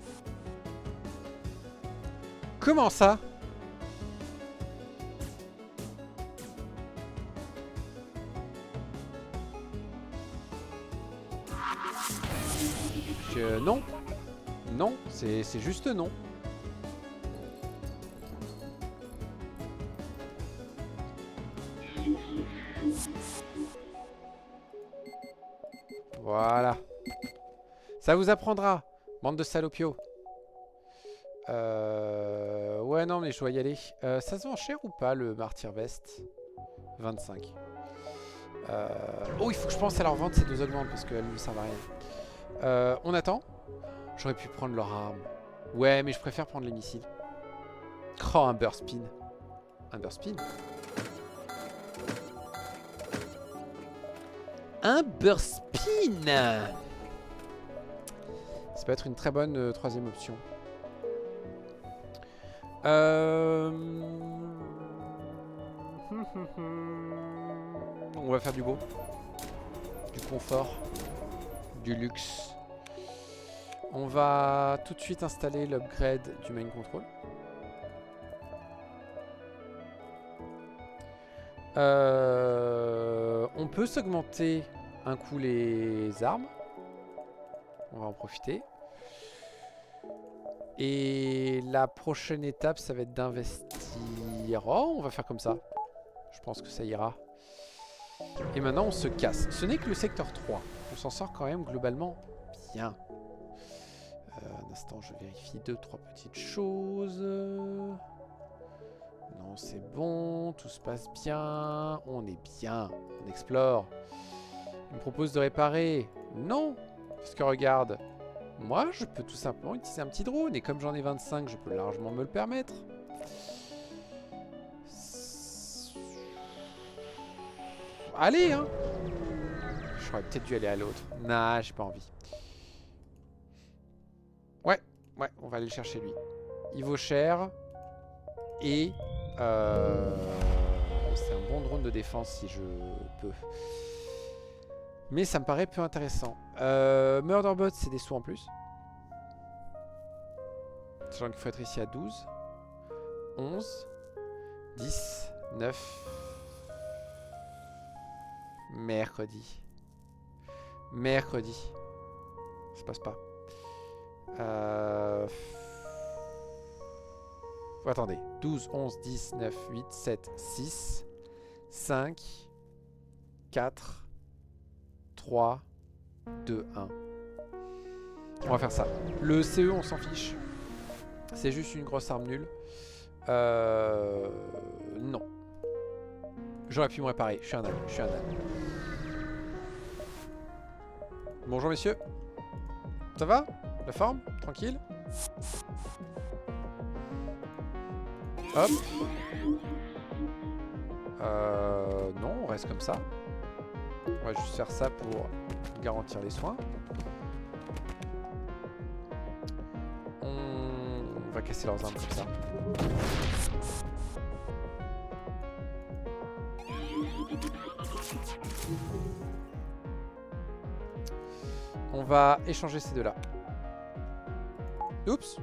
S1: Comment ça? Non. Non, c'est juste non. Voilà. Ça vous apprendra, bande de salopios. Ouais, non, mais je dois y aller. Ça se vend cher ou pas, le Martyr Vest? 25. Oh, il faut que je pense à leur vendre ces deux augmentes parce qu'elles ne servent à rien. On attend. J'aurais pu prendre leur arme. Ouais, mais je préfère prendre les missiles. Oh, un burst spin. Un burst spin. Un burst spin. Ça peut être une très bonne troisième option. On va faire du beau. Du confort. Du luxe. On va tout de suite installer l'upgrade du main control. On peut s'augmenter un coup les armes. On va en profiter. Et la prochaine étape, ça va être d'investir. Oh, on va faire comme ça. Je pense que ça ira. Et maintenant, on se casse. Ce n'est que le secteur 3. On s'en sort quand même globalement bien. Un instant, je vérifie 2-3 petites choses. Non, c'est bon. Tout se passe bien. On est bien. On explore. Il me propose de réparer. Non. Parce que regarde. Moi, je peux tout simplement utiliser un petit drone. Et comme j'en ai 25, je peux largement me le permettre. Allez, hein. J'aurais peut-être dû aller à l'autre. Nah, j'ai pas envie. Ouais, on va aller le chercher lui. Il vaut cher. Et c'est un bon drone de défense si je peux. Mais ça me paraît peu intéressant. Murderbot, c'est des sous en plus. Sachant qu'il faut être ici à 12. 11. 10. 9. Mercredi. Ça passe pas. Attendez. 12, 11, 10, 9, 8, 7, 6, 5, 4, 3, 2, 1. On va faire ça. Le CE, on s'en fiche. C'est juste une grosse arme nulle. Non. J'aurais pu me réparer. Je suis un âne. Bonjour messieurs. Ça va? La forme? Tranquille? Hop. Non, on reste comme ça. On va juste faire ça pour garantir les soins. On va casser leurs armes comme ça. On va échanger ces deux-là. Oups.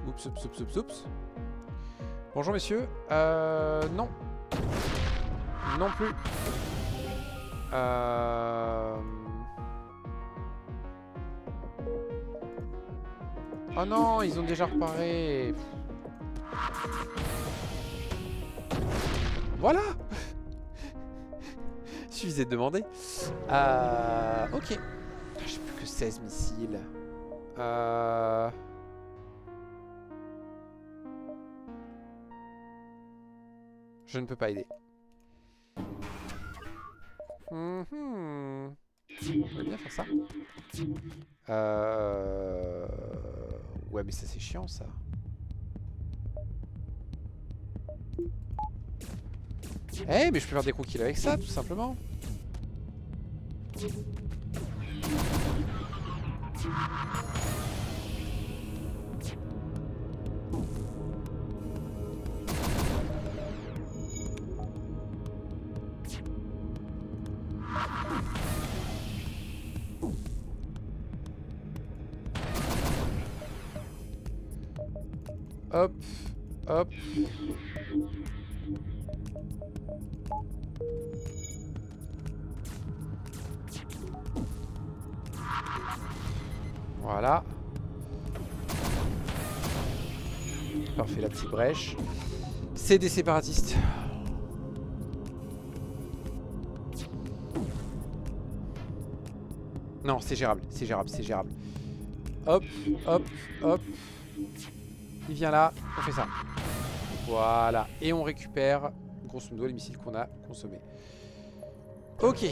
S1: Bonjour messieurs. Non. Non plus. Oh non, ils ont déjà reparé. Voilà. Suffisait de demander. Ok. J'ai plus que 16 missiles. Je ne peux pas aider. On peut bien faire ça. Ouais, mais ça c'est chiant ça. Eh, mais je peux faire des coups avec ça, tout simplement. Hop, hop. Voilà. Parfait, la petite brèche. C'est des séparatistes. Non, c'est gérable, c'est gérable, c'est gérable. Hop, hop, hop. Il vient là, on fait ça. Voilà, et on récupère, grosso modo, les missiles qu'on a consommés. Ok.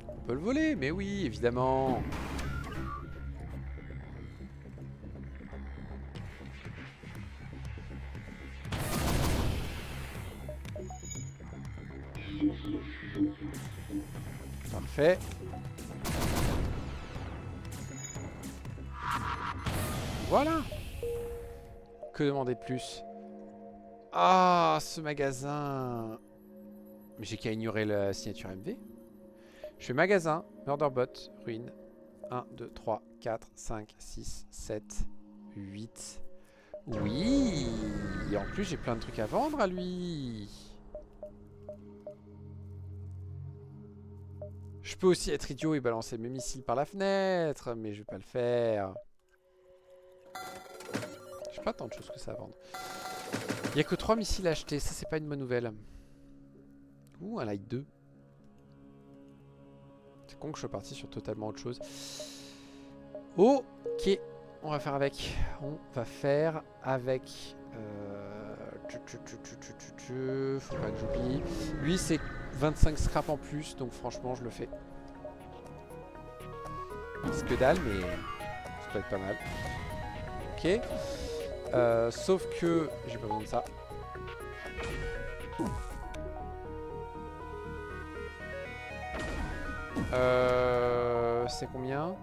S1: On peut le voler, mais oui, évidemment. Parfait. Voilà. Que demander de plus? Ah, ce magasin. Mais j'ai qu'à ignorer la signature MV. Je fais magasin, Murderbot, ruine. 1, 2, 3, 4, 5, 6, 7, 8. Oui. Et en plus, j'ai plein de trucs à vendre à lui. Je peux aussi être idiot et balancer mes missiles par la fenêtre, mais je vais pas le faire. J'ai pas tant de choses que ça à vendre. Il n'y a que 3 missiles à acheter, ça c'est pas une bonne nouvelle. Ouh, un light 2. C'est con que je sois parti sur totalement autre chose. Ok, on va faire avec. On va faire avec... Faut pas que j'oublie. Lui c'est 25 scrap en plus, donc franchement je le fais. C'est que dalle, mais ça peut être pas mal. Ok. Sauf que j'ai pas besoin de ça. C'est combien?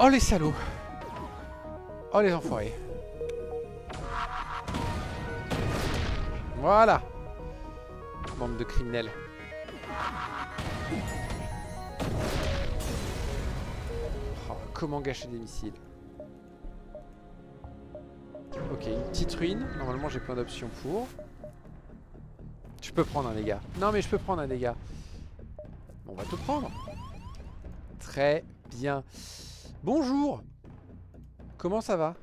S1: Oh les salauds! Oh les enfoirés! Voilà! Bande de criminels. Oh, comment gâcher des missiles? Ok, une petite ruine. Normalement, j'ai plein d'options pour. Je peux prendre un dégât. Non, mais je peux prendre un dégât. Bon, on va tout prendre. Très bien. Bonjour. Comment ça va?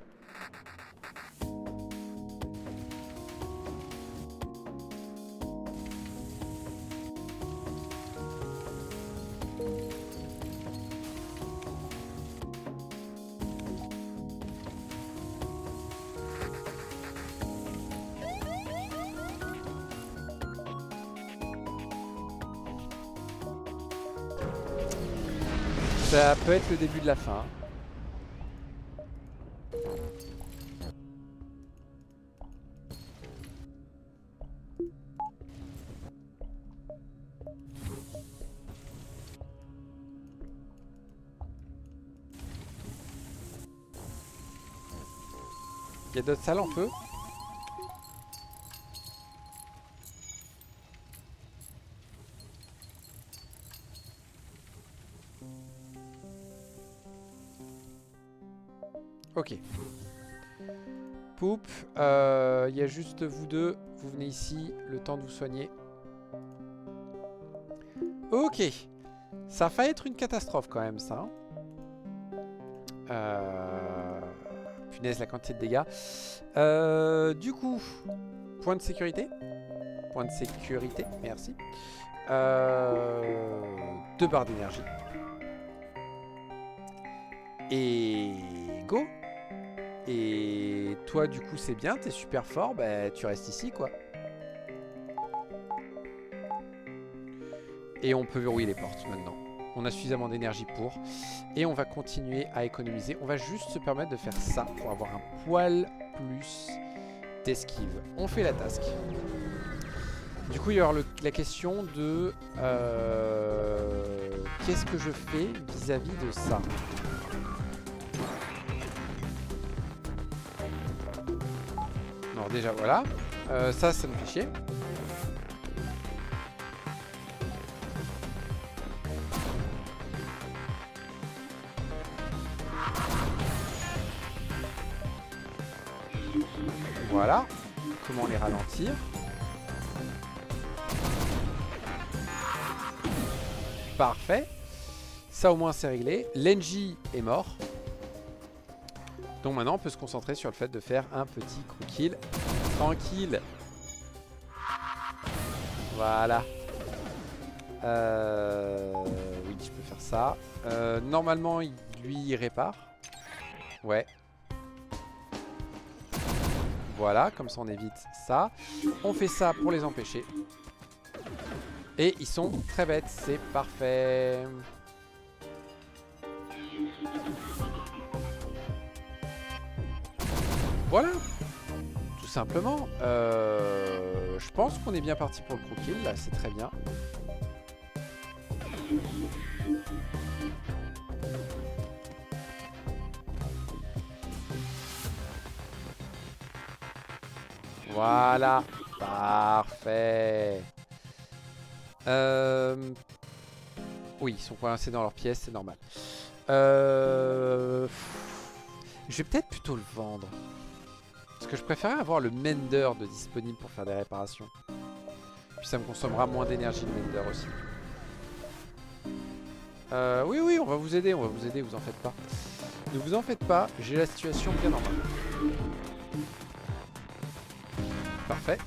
S1: Ça peut être le début de la fin. Il y a d'autres salles en feu. Ok. Poup. Il y a juste vous deux. Vous venez ici. Le temps de vous soigner. Ok. Ça va être une catastrophe quand même, ça. Punaise, la quantité de dégâts. Du coup, point de sécurité. Point de sécurité, merci. 2 barres d'énergie. Et go. Et toi, du coup, c'est bien, t'es super fort, bah tu restes ici, quoi. Et on peut verrouiller les portes maintenant. On a suffisamment d'énergie pour. Et on va continuer à économiser. On va juste se permettre de faire ça pour avoir un poil plus d'esquive. On fait la task. Du coup, il y aura la question de... qu'est-ce que je fais vis-à-vis de ça? Alors déjà, voilà. Ça me fait chier. Voilà. Comment les ralentir? Parfait. Ça, au moins, c'est réglé. Lenji est mort. Donc maintenant, on peut se concentrer sur le fait de faire un petit crew kill. Tranquille. Voilà. Oui, je peux faire ça. Normalement, lui, il répare. Ouais. Voilà, comme ça on évite ça. On fait ça pour les empêcher. Et ils sont très bêtes, c'est parfait. Voilà. Tout simplement. Je pense qu'on est bien parti pour le crew kill, là, c'est très bien. Voilà. Parfait. Oui, ils sont coincés dans leur pièce, c'est normal. Je vais peut-être plutôt le vendre. Parce que je préférais avoir le mender de disponible pour faire des réparations. Puis ça me consommera moins d'énergie le mender aussi. Oui, oui, on va vous aider, vous en faites pas. Ne vous en faites pas, j'ai la situation bien normale. Parfait.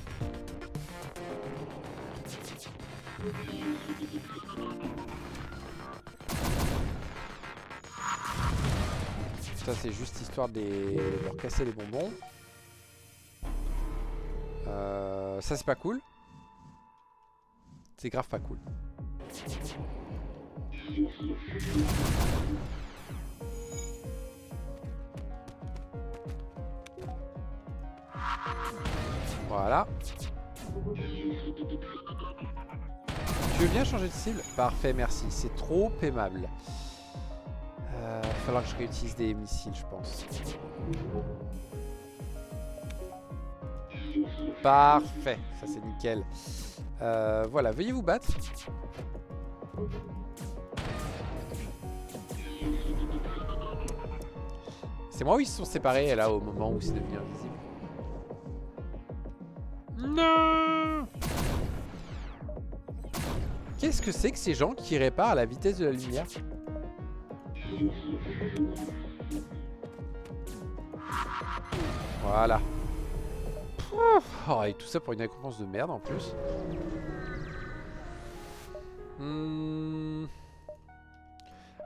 S1: Ça c'est juste histoire de leur casser les bonbons. Ça c'est pas cool. C'est grave pas cool. Voilà. Tu veux bien changer de cible? Parfait, merci. C'est trop aimable. Il va falloir que je réutilise des missiles, je pense. Parfait, ça c'est nickel. Voilà, veuillez vous battre. C'est moi où ils se sont séparés là au moment où c'est devenu invisible. Non! Qu'est-ce que c'est que ces gens qui réparent à la vitesse de la lumière? Voilà. Oh, et tout ça pour une récompense de merde en plus.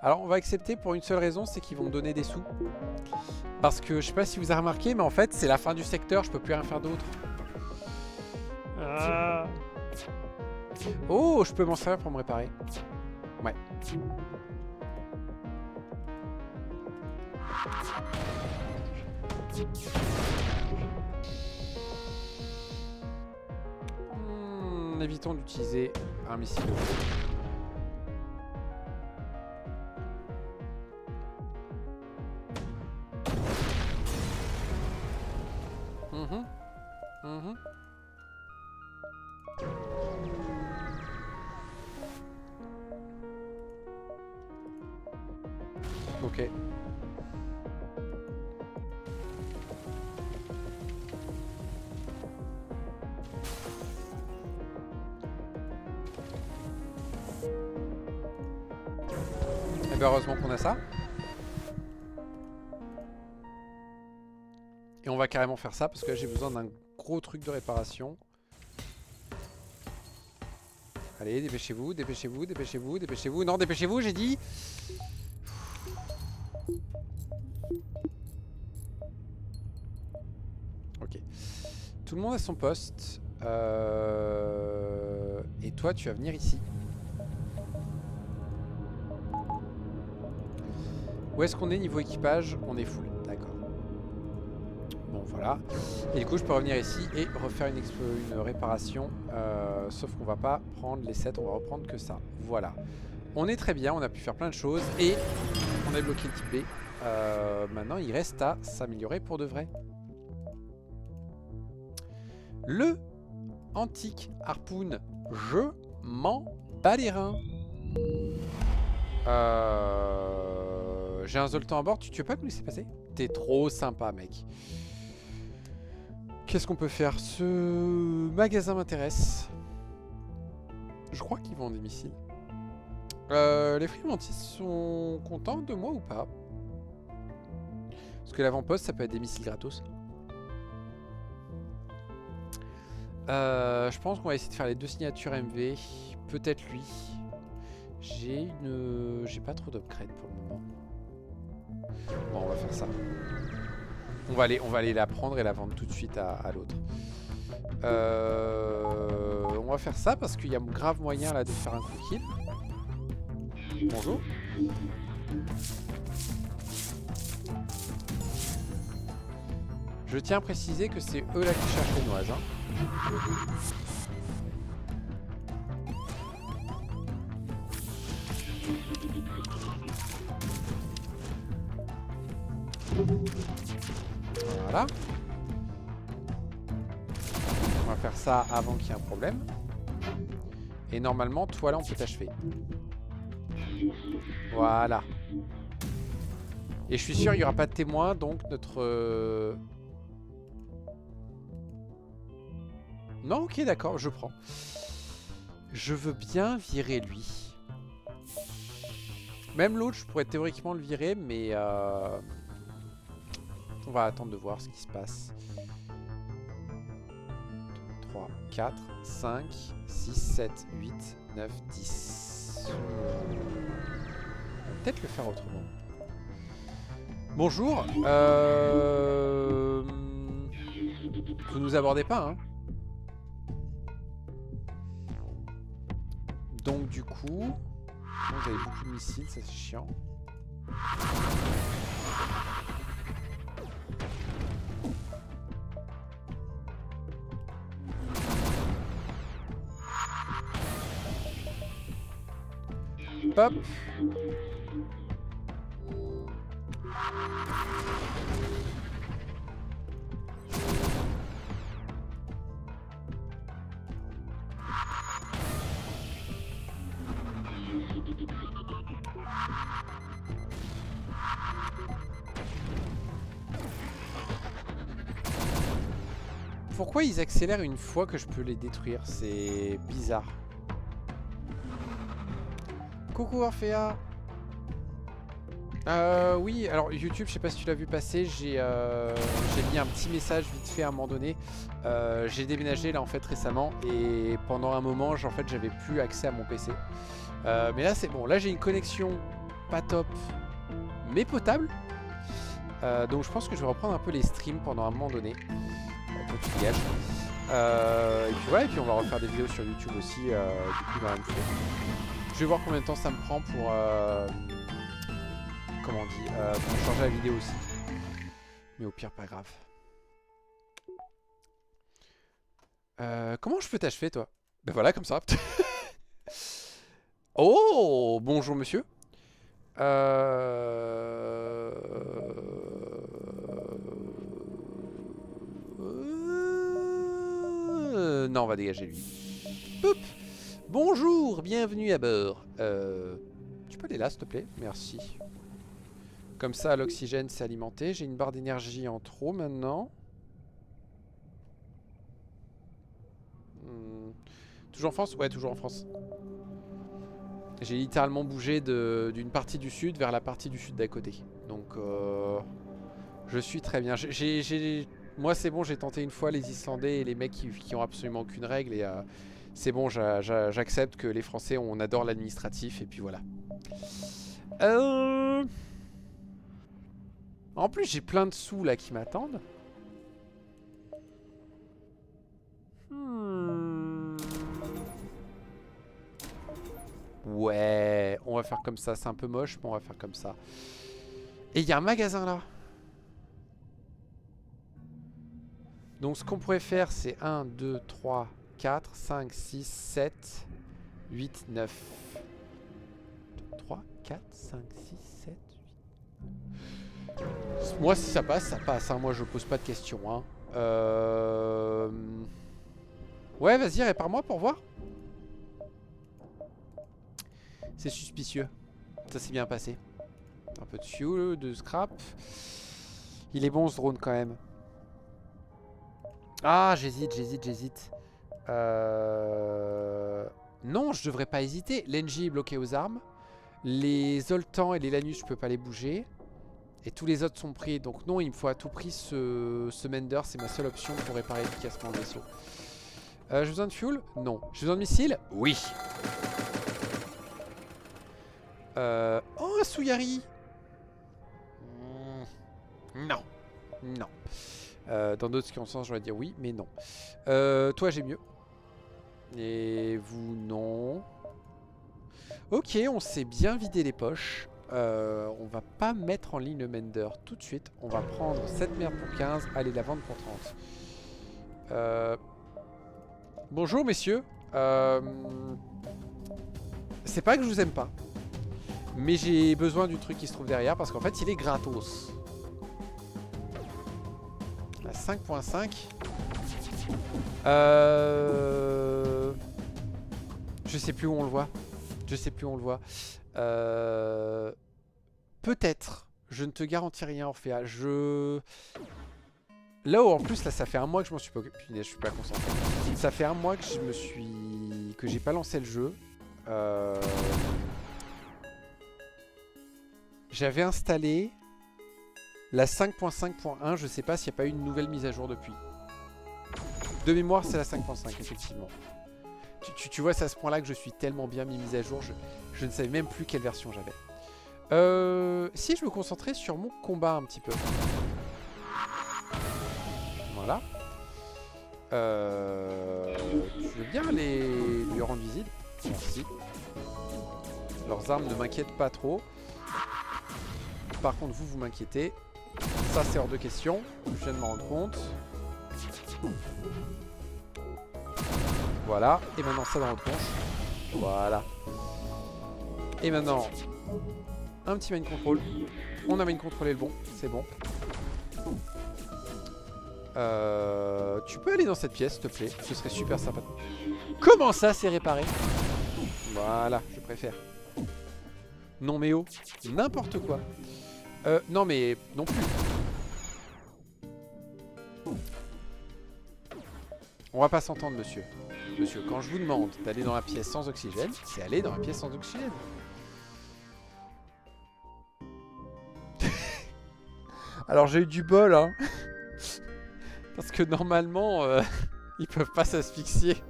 S1: Alors on va accepter pour une seule raison, c'est qu'ils vont me donner des sous. Parce que je sais pas si vous avez remarqué, mais en fait c'est la fin du secteur, je peux plus rien faire d'autre. Oh, je peux m'en servir pour me réparer. Ouais. Évitons d'utiliser un missile. Ok. Et bien heureusement qu'on a ça. Et on va carrément faire ça parce que là j'ai besoin d'un gros truc de réparation. Allez, dépêchez-vous, dépêchez-vous, dépêchez-vous, dépêchez-vous. Non, dépêchez-vous, j'ai dit. Ok. Tout le monde a son poste. Et toi, tu vas venir ici. Où est-ce qu'on est niveau équipage? On est full, d'accord. Bon, voilà. Et du coup, je peux revenir ici et refaire une réparation. Sauf qu'on va pas prendre les 7, on va reprendre que ça. Voilà. On est très bien, on a pu faire plein de choses. Et on a bloqué le type B. Maintenant, il reste à s'améliorer pour de vrai. Le antique harpoon, je m'en bats les reins. J'ai un Zoltan à bord, tu veux pas me laisser passer? T'es trop sympa, mec. Qu'est-ce qu'on peut faire? Ce magasin m'intéresse. Je crois qu'ils vendent des missiles. Les friandises sont contents de moi ou pas? Parce que l'avant-poste, ça peut être des missiles gratos. Je pense qu'on va essayer de faire les 2 signatures MV. Peut-être lui. J'ai pas trop d'upgrade pour le moment. Bon, on va faire ça. On va aller la prendre et la vendre tout de suite à l'autre. On va faire ça parce qu'il y a grave moyen là de faire un coup kill. Bonjour. Je tiens à préciser que c'est eux là qui cherchent les noises. Hein. Voilà. On va faire ça avant qu'il y ait un problème. Et normalement, toi là, on peut t'achever. Voilà. Et je suis sûr qu'il n'y aura pas de témoin, donc notre... Non, ok, d'accord, je prends. Je veux bien virer lui. Même l'autre, je pourrais théoriquement le virer, mais... On va attendre de voir ce qui se passe. 3, 4, 5, 6, 7, 8, 9, 10. On va peut-être le faire autrement. Bonjour. Vous nous abordez pas, hein. Donc du coup... Vous avez beaucoup de missiles, ça c'est chiant. Hop. Pourquoi ils accélèrent une fois que je peux les détruire? C'est bizarre. Coucou Orphea. Oui, alors YouTube, je sais pas si tu l'as vu passer, j'ai mis un petit message vite fait à un moment donné. J'ai déménagé là en fait récemment et pendant un moment, en fait, j'avais plus accès à mon PC. Mais là c'est bon, là j'ai une connexion pas top, mais potable. Donc je pense que je vais reprendre un peu les streams pendant un moment donné. Toi tu dégages. Et puis voilà, et puis on va refaire des vidéos sur YouTube aussi, du coup dans la même foulée. Je vais voir combien de temps ça me prend pour... comment on dit, pour changer la vidéo aussi. Mais au pire, pas grave. Comment je peux t'achever, toi? Ben voilà, comme ça. Oh, bonjour, monsieur. Non, on va dégager lui. Poup. Bonjour, bienvenue à bord. Tu peux aller là, s'il te plaît? Merci. Comme ça, l'oxygène s'est alimenté. J'ai une barre d'énergie en trop maintenant. Toujours en France? Ouais, toujours en France. J'ai littéralement bougé d'une partie du sud vers la partie du sud d'à côté. Donc, je suis très bien. Moi, c'est bon, j'ai tenté une fois les Islandais et les mecs qui ont absolument aucune règle. Et c'est bon, j'accepte que les Français, on adore l'administratif. Et puis voilà. En plus, j'ai plein de sous là qui m'attendent. Ouais, on va faire comme ça. C'est un peu moche, mais on va faire comme ça. Et il y a un magasin là. Donc ce qu'on pourrait faire, c'est 1, 2, 3, 4, 5, 6, 7, 8, 9. 3, 4, 5, 6, 7, 8. Moi, si ça passe, ça passe. Hein. Moi, je pose pas de questions. Hein. Ouais, vas-y, répare-moi pour voir. C'est suspicieux. Ça s'est bien passé. Un peu de fuel, de scrap. Il est bon ce drone quand même. Ah, j'hésite. Non, je devrais pas hésiter. L'Engie est bloqué aux armes. Les Zoltan et les Lanus, je peux pas les bouger. Et tous les autres sont pris. Donc non, il me faut à tout prix ce Mender. C'est ma seule option pour réparer efficacement le vaisseau. J'ai besoin de fuel? Non. J'ai besoin de missiles? Oui. Oh, Souyari. Non. Non. Dans d'autres circonstances, j'aurais dire oui, mais non. Toi, j'ai mieux. Et vous, non. Ok, on s'est bien vidé les poches. On va pas mettre en ligne le Mender tout de suite. On va prendre cette merde pour 15. Allez, la vendre pour 30. Bonjour, messieurs. C'est pas que je vous aime pas. Mais j'ai besoin du truc qui se trouve derrière parce qu'en fait, il est gratos. À 5.5. Je sais plus où on le voit. Je sais plus où on le voit. Peut-être. Je ne te garantis rien, Orphéa. Là où en plus, là, ça fait un mois que je m'en suis pas occupé. Je suis pas concentré. Ça fait un mois que que j'ai pas lancé le jeu. J'avais installé la 5.5.1. Je sais pas s'il n'y a pas eu une nouvelle mise à jour depuis. De mémoire, c'est la 5.5, effectivement. Tu vois, c'est à ce point-là que je suis tellement bien mis mise à jour. Je ne savais même plus quelle version j'avais. Si je me concentrais sur mon combat un petit peu. Voilà. Tu veux bien lui rendre visite? Merci. Leurs armes ne m'inquiètent pas trop. Par contre, vous m'inquiétez. Ça, c'est hors de question. Je viens de m'en rendre compte. Voilà. Et maintenant, ça dans votre tronche. Voilà. Et maintenant, un petit main control. On a main contrôlé le bon. C'est bon. Tu peux aller dans cette pièce, s'il te plaît. Ce serait super sympa. Comment ça, c'est réparé? Voilà, je préfère. Non mais oh, n'importe quoi. Non mais non plus. On va pas s'entendre, monsieur. Monsieur, quand je vous demande d'aller dans la pièce sans oxygène, c'est aller dans la pièce sans oxygène. Alors j'ai eu du bol, hein. Parce que normalement, ils peuvent pas s'asphyxier.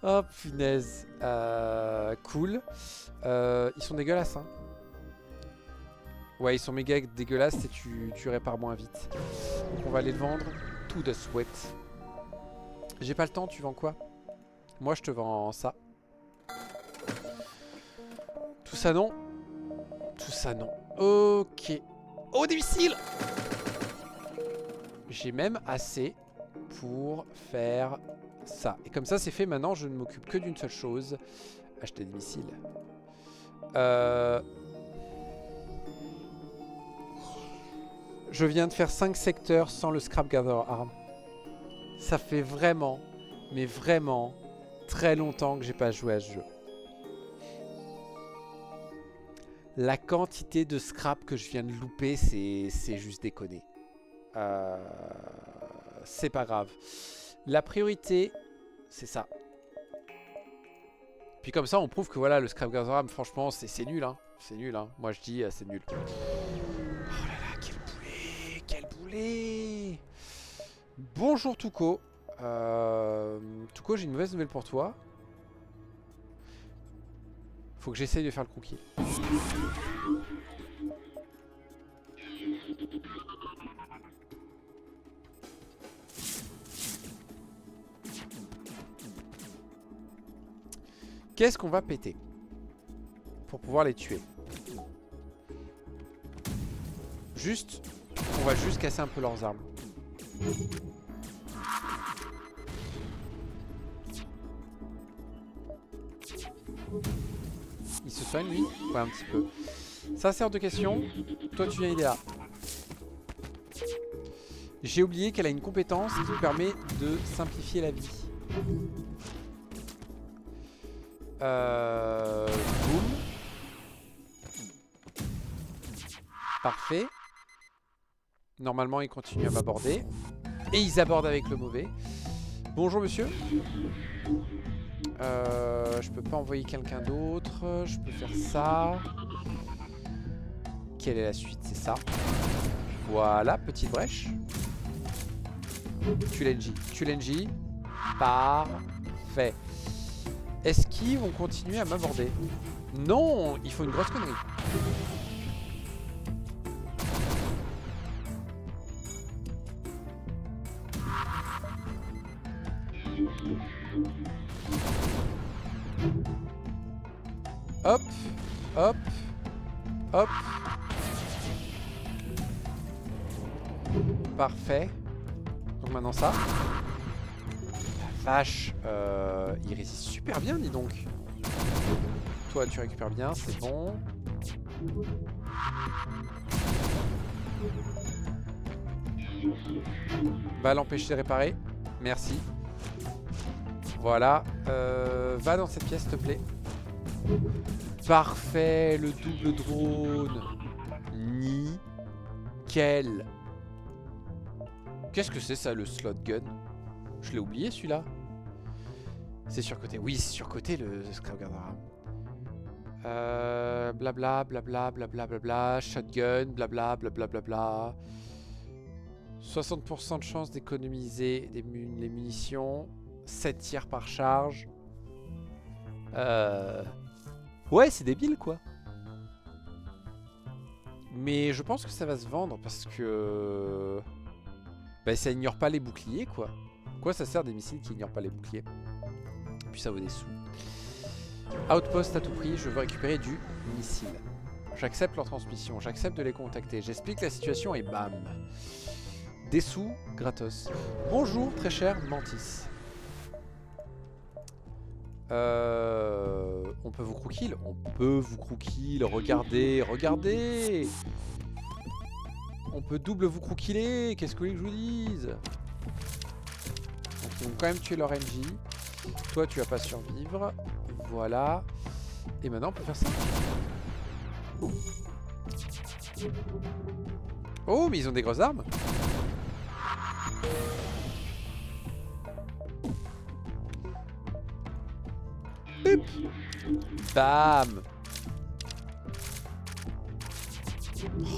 S1: Oh punaise. Cool. Ils sont dégueulasses, hein. Ouais, ils sont méga dégueulasses et tu répares moins vite. Donc on va aller le vendre. To the sweat. J'ai pas le temps, tu vends quoi? Moi je te vends ça. Tout ça non. Tout ça non. Ok. Oh, des missiles! J'ai même assez pour faire ça. Et comme ça c'est fait, maintenant je ne m'occupe que d'une seule chose. Acheter des missiles. Je viens de faire 5 secteurs sans le Scrap Gather Arm. Ça fait vraiment, mais vraiment, très longtemps que j'ai pas joué à ce jeu. La quantité de scrap que je viens de louper, c'est juste déconné. C'est pas grave. La priorité, c'est ça. Puis comme ça, on prouve que voilà, le Scrap Gather Arm, franchement, c'est nul. Hein. C'est nul. Hein. Moi, je dis, c'est nul. Oh là là, quel boulet! Quel boulet! Bonjour Touko. Touko, j'ai une mauvaise nouvelle pour toi. Faut que j'essaye de faire le cookie. Qu'est-ce qu'on va péter pour pouvoir les tuer? Juste, on va juste casser un peu leurs armes. Il se soigne lui? Ouais, un petit peu. Ça sert de question. Toi tu viens aider là. J'ai oublié qu'elle a une compétence qui permet de simplifier la vie. Boum. Parfait. Normalement ils continuent à m'aborder. Et ils abordent avec le mauvais. Bonjour monsieur. Je peux pas envoyer quelqu'un d'autre. Je peux faire ça. Quelle est la suite? C'est ça. Voilà, petite brèche. Tulenji. Tulenji. Parfait. Est-ce qu'ils vont continuer à m'aborder? Non, il faut une grosse connerie. Hop, hop, hop. Parfait. Donc maintenant ça. La vache, il résiste super bien, dis donc. Toi, tu récupères bien, c'est bon. Va l'empêcher de réparer. Merci. Voilà. Va dans cette pièce, s'il te plaît. Parfait, le double drone. Nickel. Qu'est-ce que c'est ça, le slot gun? Je l'ai oublié celui-là. C'est surcoté. Oui, c'est surcoté le Scrapguard. Blabla, blabla, blabla, blabla. Shotgun, blabla, blabla, blabla. 60% de chance d'économiser les munitions. 7 tirs par charge. Ouais, c'est débile quoi. Mais je pense que ça va se vendre parce que... Bah, ça ignore pas les boucliers quoi. Quoi ça sert des missiles qui ignorent pas les boucliers? Puis ça vaut des sous. Outpost à tout prix, je veux récupérer du missile. J'accepte leur transmission, j'accepte de les contacter. J'explique la situation et bam. Des sous gratos. Bonjour très cher Mantis. On peut vous croquille? On peut vous croquille, regardez, regardez. On peut double vous croquiller, qu'est-ce que vous voulez que je vous dise? Donc ils vont quand même tuer leur MJ. Toi tu vas pas survivre. Voilà. Et maintenant on peut faire ça. Oh mais ils ont des grosses armes. Bip. Bam.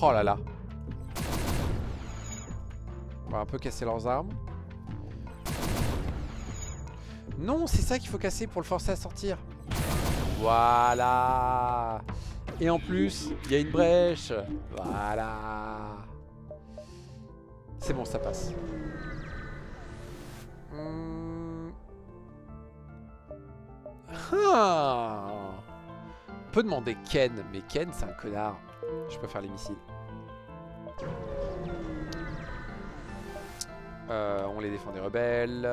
S1: Oh là là. On va un peu casser leurs armes. Non, c'est ça qu'il faut casser pour le forcer à sortir. Voilà. Et en plus, il y a une brèche. Voilà. C'est bon, ça passe. Ah. On peut demander Ken, mais Ken, c'est un connard. Je peux faire les missiles. On les défend des rebelles.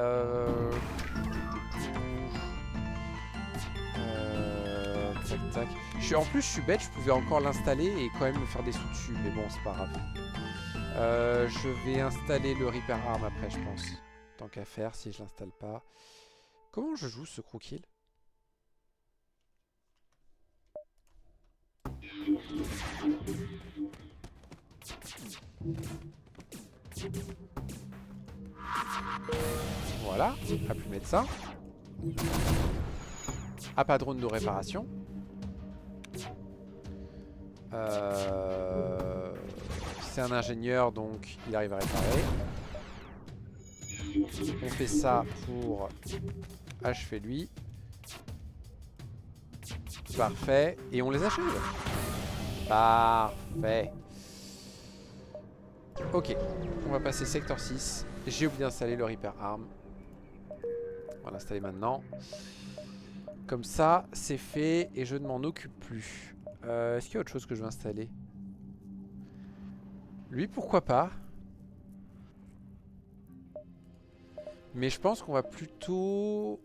S1: Tac tac. En plus je suis bête, je pouvais encore l'installer et quand même me faire des sous dessus. Mais bon c'est pas grave. Je vais installer le Reaper Arm après je pense. Tant qu'à faire si je l'installe pas. Comment je joue ce Crewkill? Voilà, on va plus mettre ça. Ah, pas drone de réparation. C'est un ingénieur donc il arrive à réparer. On fait ça pour achever lui. Parfait. Et on les achève. Parfait. Ok. On va passer secteur 6. J'ai oublié d'installer le Reaper Arm. On va l'installer maintenant. Comme ça, c'est fait et je ne m'en occupe plus. Est-ce qu'il y a autre chose que je veux installer? Lui, pourquoi pas? Mais je pense qu'on va plutôt...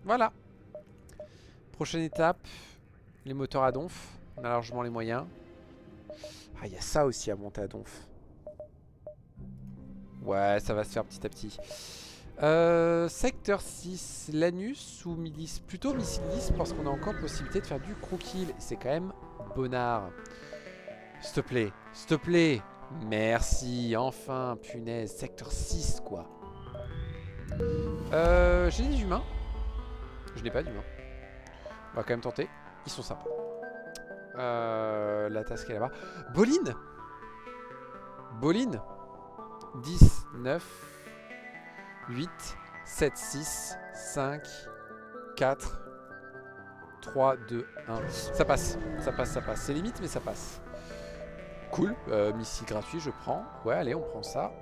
S1: Voilà. Prochaine étape, les moteurs à donf. On a largement les moyens. Ah, il y a ça aussi à monter à donf. Ouais, ça va se faire petit à petit. Secteur 6, l'anus ou milice? Plutôt missile 10 parce qu'on a encore possibilité de faire du crew kill. C'est quand même bonnard. S'il te plaît, s'il te plaît. Merci, enfin, punaise. Secteur 6 quoi. J'ai des humains. Je n'ai pas d'humains. On va quand même tenter. Ils sont sympas. La tasse qui est là-bas. Boline. Boline. 10, 9, 8, 7, 6, 5, 4, 3, 2, 1. Ça passe, ça passe, ça passe. C'est limite, mais ça passe. Cool. Missile gratuit, je prends. Ouais, allez, on prend ça.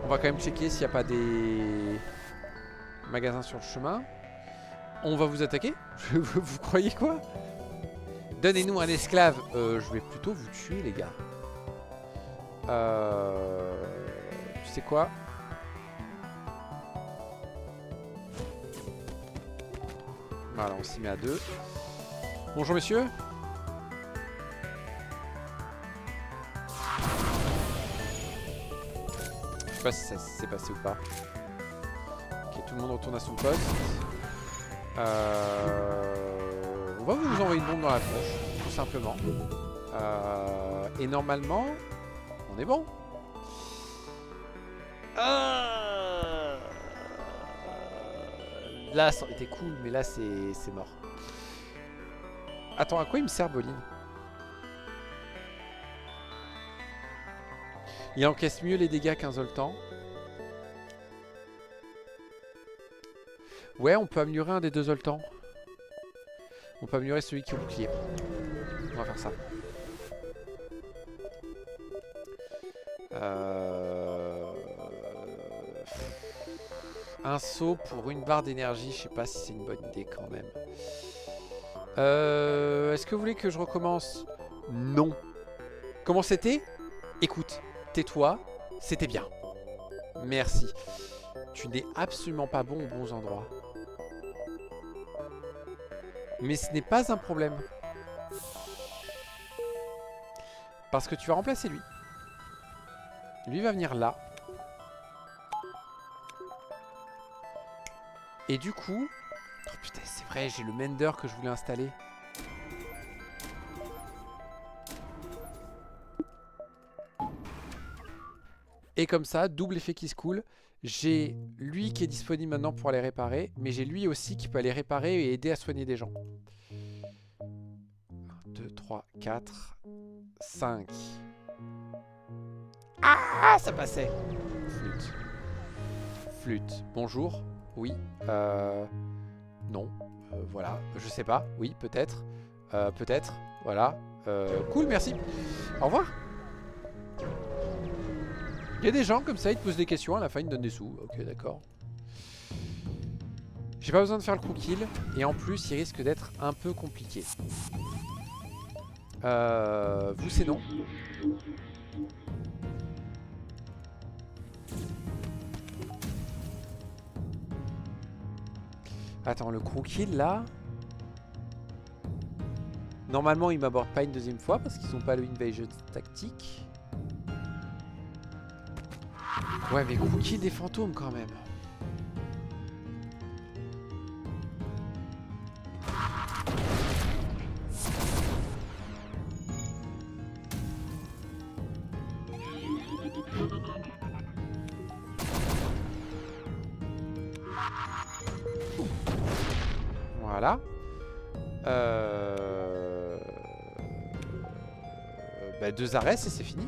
S1: On va quand même checker s'il n'y a pas des magasins sur le chemin. On va vous attaquer. Vous croyez quoi? Donnez-nous un esclave. Je vais plutôt vous tuer, les gars. Tu sais quoi? Voilà, on s'y met à 2. Bonjour, messieurs. Je sais pas si ça s'est passé ou pas. Ok, tout le monde retourne à son poste. On va vous envoyer une bombe dans la tronche, tout simplement. Et normalement, on est bon. Là, ça aurait été cool, mais là, c'est mort. Attends, à quoi il me sert, Boline? Il encaisse mieux les dégâts qu'un Zoltan. Ouais, on peut améliorer un des deux Zoltans. On peut améliorer celui qui est au bouclier. On va faire ça. Un saut pour une barre d'énergie, je sais pas si c'est une bonne idée quand même. Est-ce que vous voulez que je recommence? Non. Comment c'était? Écoute, tais-toi, c'était bien. Merci. Tu n'es absolument pas bon aux bons endroits. Mais ce n'est pas un problème. Parce que tu vas remplacer lui. Lui va venir là. Et du coup... Oh putain, c'est vrai, j'ai le Mender que je voulais installer. Et comme ça, double effet qui se coule. J'ai lui qui est disponible maintenant pour aller réparer. Mais j'ai lui aussi qui peut aller réparer et aider à soigner des gens. 1, 2, 3, 4, 5. Ah, ça passait. Flûte. Flûte. Bonjour. Oui. Non. Voilà. Je sais pas. Oui, peut-être. Peut-être. Voilà. Cool, merci. Au revoir. Il y a des gens comme ça, ils te posent des questions, à la fin ils te donnent des sous. Ok, d'accord. J'ai pas besoin de faire le crew kill. Et en plus, il risque d'être un peu compliqué. Vous, c'est non. Attends, le crew kill là. Normalement, ils m'abordent pas une deuxième fois parce qu'ils ont pas le invasion tactique. Ouais, mais crew kill des fantômes quand même. Voilà. Bah, 2 arrêts et c'est fini.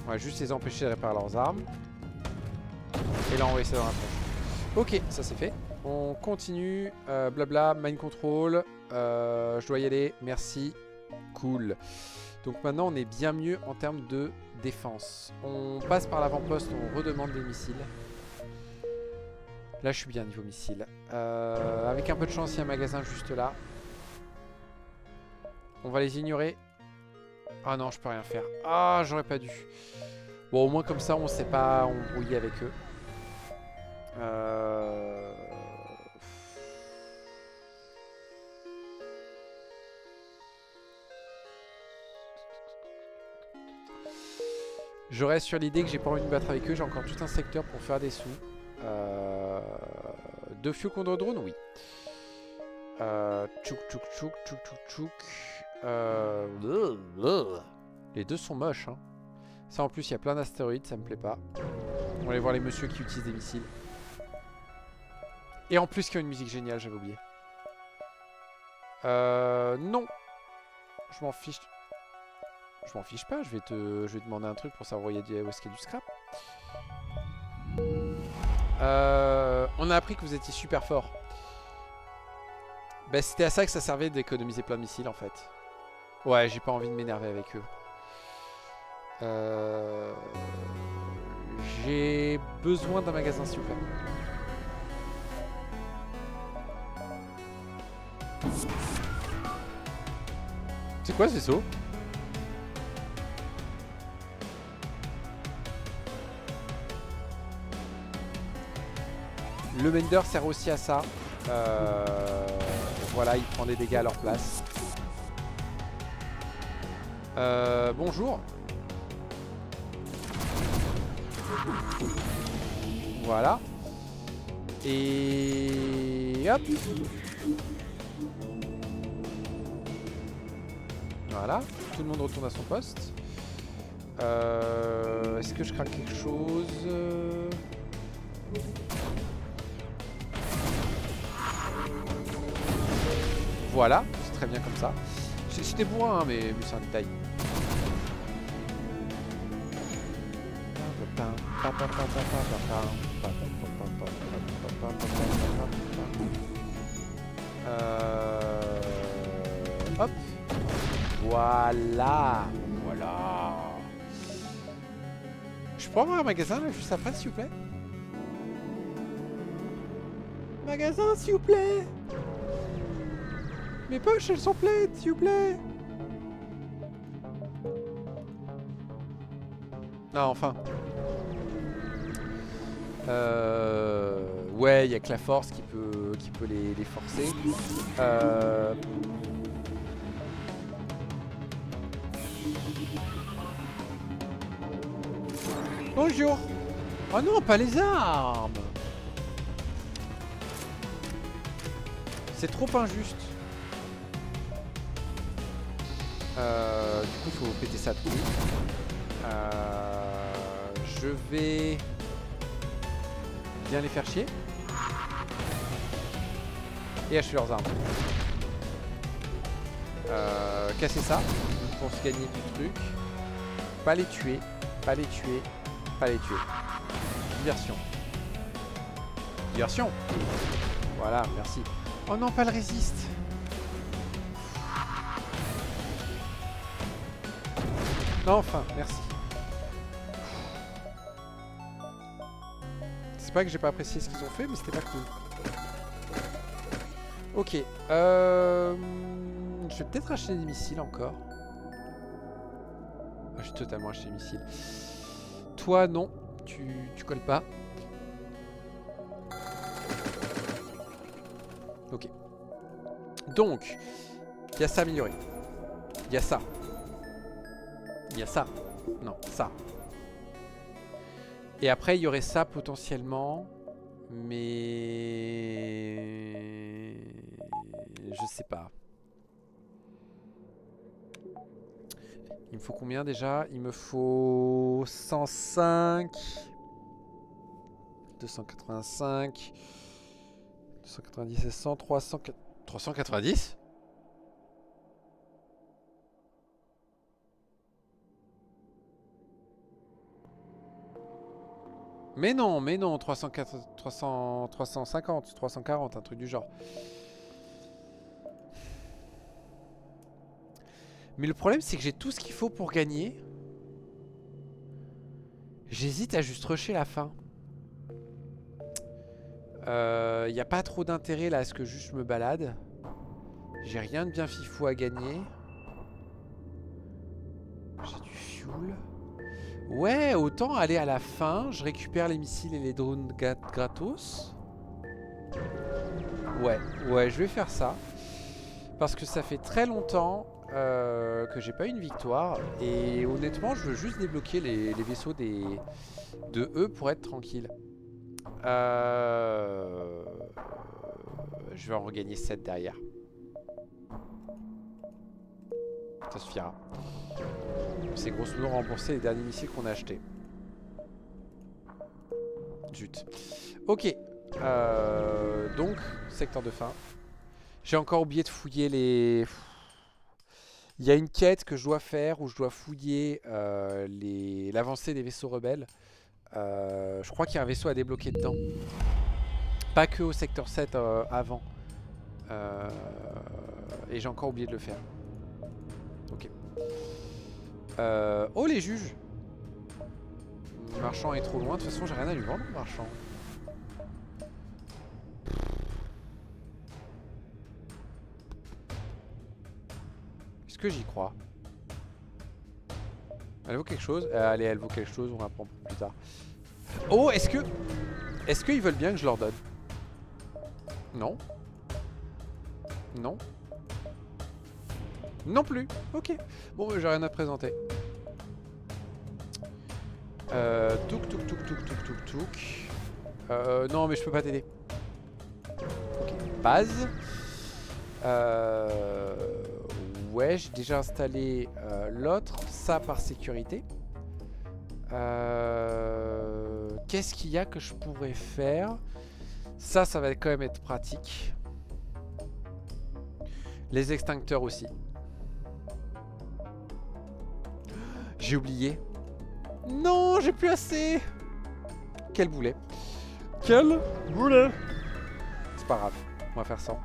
S1: On va juste les empêcher de réparer leurs armes. Et là, on va essayer dans la tronche. Ok, ça c'est fait. On continue. Blabla, mind control. Je dois y aller. Merci. Cool. Donc maintenant, on est bien mieux en termes de défense. On passe par l'avant-poste, on redemande des missiles. Là, je suis bien niveau missile. Avec un peu de chance, il y a un magasin juste là. On va les ignorer. Ah non, je peux rien faire. Ah, j'aurais pas dû. Bon, au moins comme ça, on s'est pas embrouillé avec eux. Je reste sur l'idée que j'ai pas envie de me battre avec eux. J'ai encore tout un secteur pour faire des sous. 2 fiocons de drone, oui. Tchouk tchouk tchouk tchouk tchouk tchouk. Les deux sont moches, hein. Ça en plus il y a plein d'astéroïdes, ça me plaît pas. On va aller voir les messieurs qui utilisent des missiles. Et en plus qu'il y a une musique géniale, j'avais oublié. Non. Je m'en fiche. Je m'en fiche pas, je vais demander un truc pour savoir où est-ce qu'il y a du scrap. On a appris que vous étiez super fort. Bah c'était à ça que ça servait d'économiser plein de missiles en fait. Ouais, j'ai pas envie de m'énerver avec eux. J'ai besoin d'un magasin s'il vous plaît. C'est quoi ce vaisseau? Le Mender sert aussi à ça. Voilà, il prend des dégâts à leur place. Bonjour. Voilà. Et hop. Voilà. Tout le monde retourne à son poste. Est-ce que je craque quelque chose? Voilà, c'est très bien comme ça. C'était bourrin, hein, mais c'est un détail. Hop. Voilà. Voilà. Je peux avoir un magasin là juste après s'il vous plaît? Magasin s'il vous plaît. Mes poches elles sont pleines s'il vous plaît. Ah enfin. Ouais, il n'y a que la force qui peut les forcer. Bonjour. Oh non, pas les armes. C'est trop injuste. Du coup, il faut péter ça tout. Je vais bien les faire chier. Et acheter leurs armes. Casser ça pour se gagner du truc. Pas les tuer. Pas les tuer. Pas les tuer. Diversion. Diversion. Voilà, merci. Oh non, pas le résiste. Non, enfin, merci. C'est pas que j'ai pas apprécié ce qu'ils ont fait, mais c'était pas cool. Ok. Je vais peut-être acheter des missiles encore. Ah, j'ai totalement acheté des missiles. Toi, non. Tu colles pas. Ok. Donc, il y a ça à améliorer. Il y a ça. Il y a ça. Non, ça. Et après, il y aurait ça potentiellement. Mais... je sais pas. Il me faut combien déjà? Il me faut 105. 285. 290 et 100. 390? Mais non, 350, 340, un truc du genre. Mais le problème, c'est que j'ai tout ce qu'il faut pour gagner. J'hésite à juste rusher la fin. Il n'y a pas trop d'intérêt là à ce que juste je me balade. J'ai rien de bien fifou à gagner. J'ai du fuel. Ouais, autant aller à la fin. Je récupère les missiles et les drones gratos. Ouais, je vais faire ça. Parce que ça fait très longtemps que j'ai pas eu une victoire. Et honnêtement, je veux juste débloquer les vaisseaux de eux pour être tranquille. Je vais en regagner 7 derrière. Ça suffira. C'est grosso modo rembourser les derniers missiles qu'on a achetés. Zut. Ok. Donc, secteur de fin. J'ai encore oublié de fouiller les... Il y a une quête que je dois faire où je dois fouiller l'avancée des vaisseaux rebelles. Je crois qu'il y a un vaisseau à débloquer dedans. Pas que au secteur 7 avant. Et j'ai encore oublié de le faire. Ok. Oh les juges. Le marchand est trop loin. De toute façon j'ai rien à lui vendre le marchand. Est-ce que j'y crois? Elle vaut quelque chose? Allez, elle vaut quelque chose, on va prendre plus tard. Oh, est-ce qu'ils veulent bien que je leur donne? Non. Non. Non plus. Ok. Bon, j'ai rien à présenter. Touk. Non, mais je peux pas t'aider. Ok. Base. Ouais, j'ai déjà installé l'autre. Ça par sécurité. Qu'est-ce qu'il y a que je pourrais faire? Ça va quand même être pratique. Les extincteurs aussi. J'ai oublié. Non, j'ai plus assez. Quel boulet. Quel boulet. C'est pas grave, on va faire ça. De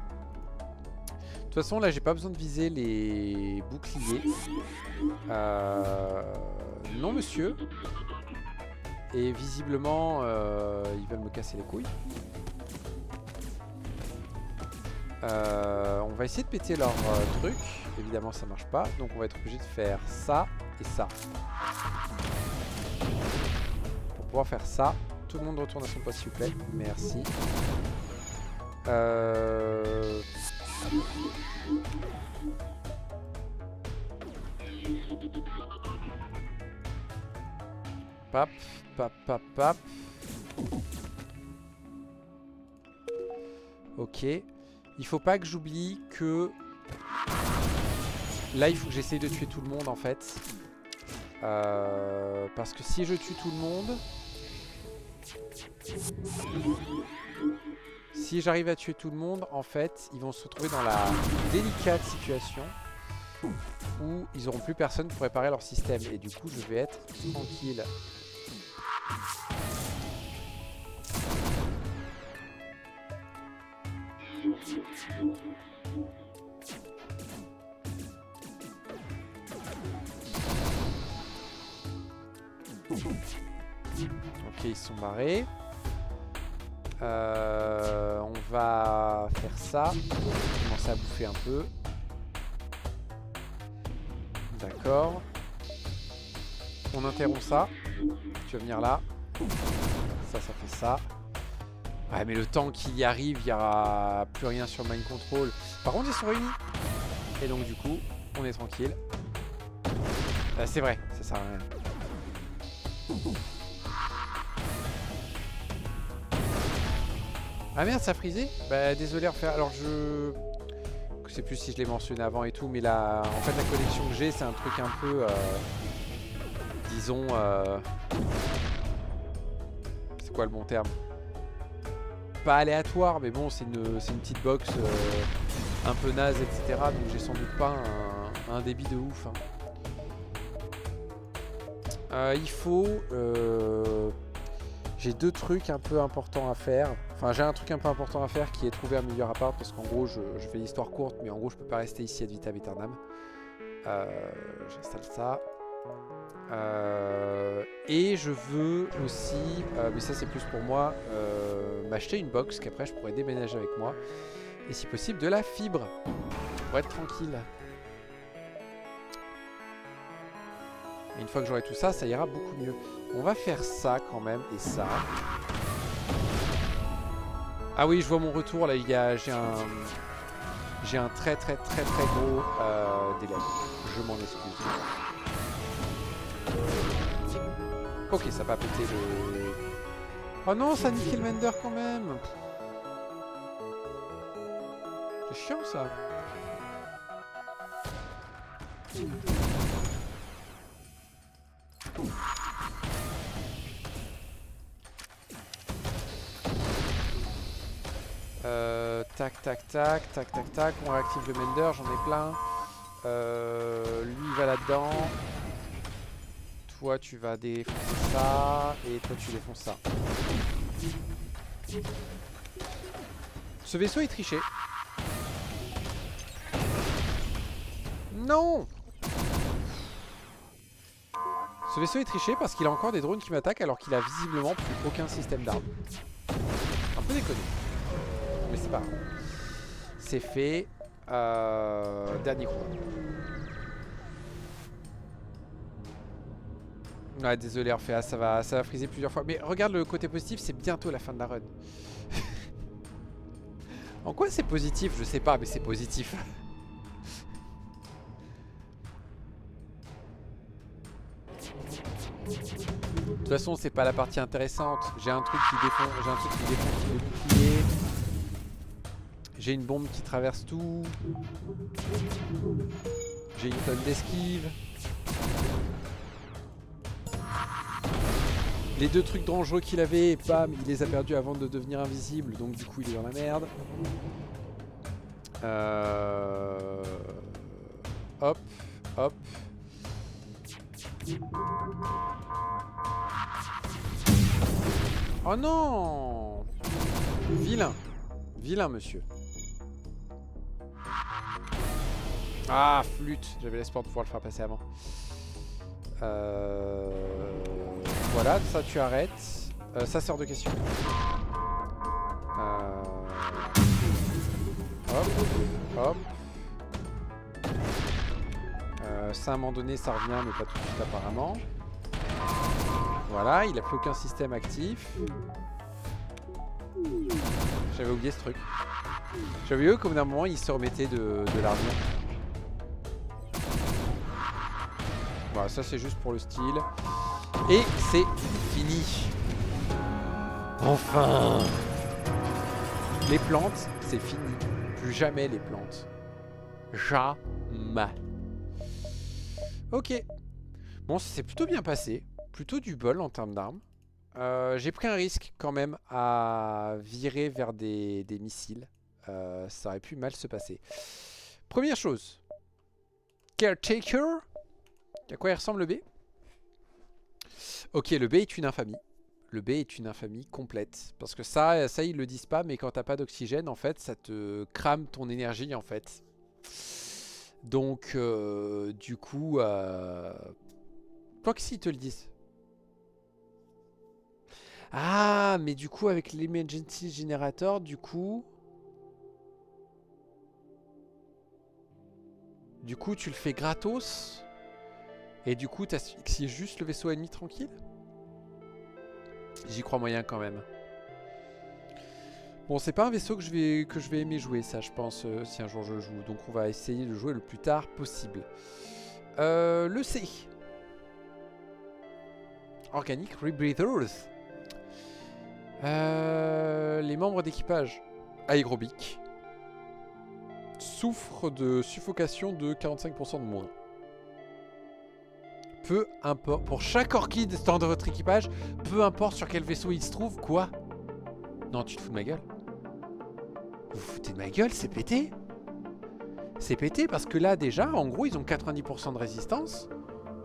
S1: toute façon, là, j'ai pas besoin de viser les boucliers. Non, monsieur. Et visiblement, ils veulent me casser les couilles. On va essayer de péter leur truc. Évidemment, ça marche pas. Donc, on va être obligé de faire ça et ça. Pour pouvoir faire ça, tout le monde retourne à son poste, s'il vous plaît. Merci. Pap. Ok. Il faut pas que j'oublie que... Là, il faut que j'essaye de tuer tout le monde, en fait. Parce que si je tue tout le monde... Si j'arrive à tuer tout le monde, en fait, ils vont se retrouver dans la délicate situation où ils auront plus personne pour réparer leur système. Et du coup, je vais être tranquille. Ok, ils sont barrés. On va faire ça. Commencer à bouffer un peu. D'accord. On interrompt ça. Tu vas venir là. Ça fait ça. Ouais, mais le temps qu'il y arrive, il n'y aura plus rien sur Mind Control. Par contre, ils sont réunis. Et donc, du coup, on est tranquille. C'est vrai, ça sert à rien. Ah merde, ça a frisé? Bah désolé, refaire. Alors je sais plus si je l'ai mentionné avant et tout, mais là, en fait, la connexion que j'ai, c'est un truc un peu, disons, c'est quoi le bon terme? Pas aléatoire, mais bon, c'est une petite box un peu naze, etc. Donc j'ai sans doute pas un débit de ouf. Hein. Il faut... J'ai deux trucs un peu importants à faire. Enfin, j'ai un truc un peu important à faire qui est trouver un meilleur appart parce qu'en gros, je fais l'histoire courte, mais en gros, je peux pas rester ici ad vitam aeternam. J'installe ça. Et je veux aussi, mais ça c'est plus pour moi, m'acheter une box qu'après je pourrais déménager avec moi. Et si possible, de la fibre pour être tranquille. Et une fois que j'aurai tout ça, ça ira beaucoup mieux. On va faire ça quand même, et ça. Ah oui, je vois mon retour, là, j'ai un... J'ai un très gros délai. Je m'en excuse. Ok, ça va péter le... Oh non, ça a niqué le Mender quand même. C'est chiant ça. Tac. On réactive le Mender, j'en ai plein. Lui il va là-dedans. Toi tu vas défoncer ça. Et toi tu défonces ça. Ce vaisseau est triché. Non! Ce vaisseau est triché parce qu'il a encore des drones qui m'attaquent alors qu'il a visiblement plus aucun système d'armes. Un peu déconné. Mais c'est pas grave. C'est fait. Dernier coup. Ouais, désolé Orpheas, ça va friser plusieurs fois. Mais regarde le côté positif, c'est bientôt la fin de la run. En quoi c'est positif? Je sais pas, mais c'est positif. De toute façon, c'est pas la partie intéressante. J'ai un truc qui défonce, le bouclier. J'ai une bombe qui traverse tout. J'ai une tonne d'esquive. Les deux trucs dangereux qu'il avait, bam, il les a perdus avant de devenir invisible. Donc du coup, il est dans la merde. Hop. Oh non! Vilain monsieur. Ah, flûte. J'avais l'espoir de pouvoir le faire passer avant. Voilà, ça tu arrêtes. Ça sort de question. Hop. Ça à un moment donné ça revient mais pas tout de suite apparemment. Voilà, il a plus aucun système actif. J'avais oublié ce truc. J'avais oublié qu'au bout d'un moment il se remettait de l'armure. Voilà, ça c'est juste pour le style. Et c'est fini. Enfin. Les plantes, c'est fini. Plus jamais les plantes. Jamais. Ok. Bon, ça s'est plutôt bien passé. Plutôt du bol en termes d'armes. J'ai pris un risque quand même à virer vers des missiles. Ça aurait pu mal se passer. Première chose. Caretaker. À quoi il ressemble le B? Ok, le B est une infamie. Le B est une infamie complète. Parce que ça ils le disent pas, mais quand t'as pas d'oxygène, en fait, ça te crame ton énergie, en fait. Donc, du coup... Quoi que s'ils te le disent. Ah, mais du coup, avec l'Emergency Generator, du coup... tu le fais gratos. Et du coup, t'asphyxies juste le vaisseau ennemi tranquille. J'y crois moyen quand même. Bon, c'est pas un vaisseau que je vais aimer jouer, ça, je pense, si un jour je joue. Donc, on va essayer de jouer le plus tard possible. Le C. Organic Rebreathers. Les membres d'équipage aérobiques souffrent de suffocation de 45% de moins. Peu importe. Pour chaque orchide dans votre équipage, peu importe sur quel vaisseau il se trouve, quoi? Non, tu te fous de ma gueule? Vous vous foutez de ma gueule? C'est pété? C'est pété parce que là, déjà, en gros, ils ont 90% de résistance.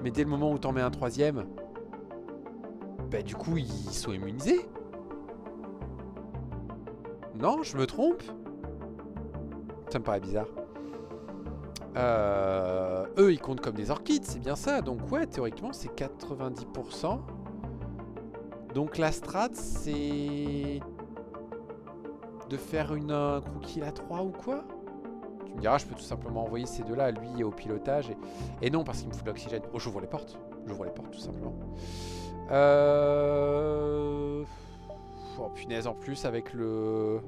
S1: Mais dès le moment où t'en mets un troisième, bah du coup, ils sont immunisés. Non, je me trompe? Ça me paraît bizarre. Eux, ils comptent comme des orchides, c'est bien ça. Donc ouais, théoriquement, c'est 90%. Donc la strat, c'est... de faire un croquis à 3 ou quoi? Tu me diras, je peux tout simplement envoyer ces deux-là, lui au pilotage. Et non, parce qu'il me faut de l'oxygène. Oh, j'ouvre les portes. J'ouvre les portes, tout simplement. Oh punaise, en plus avec le...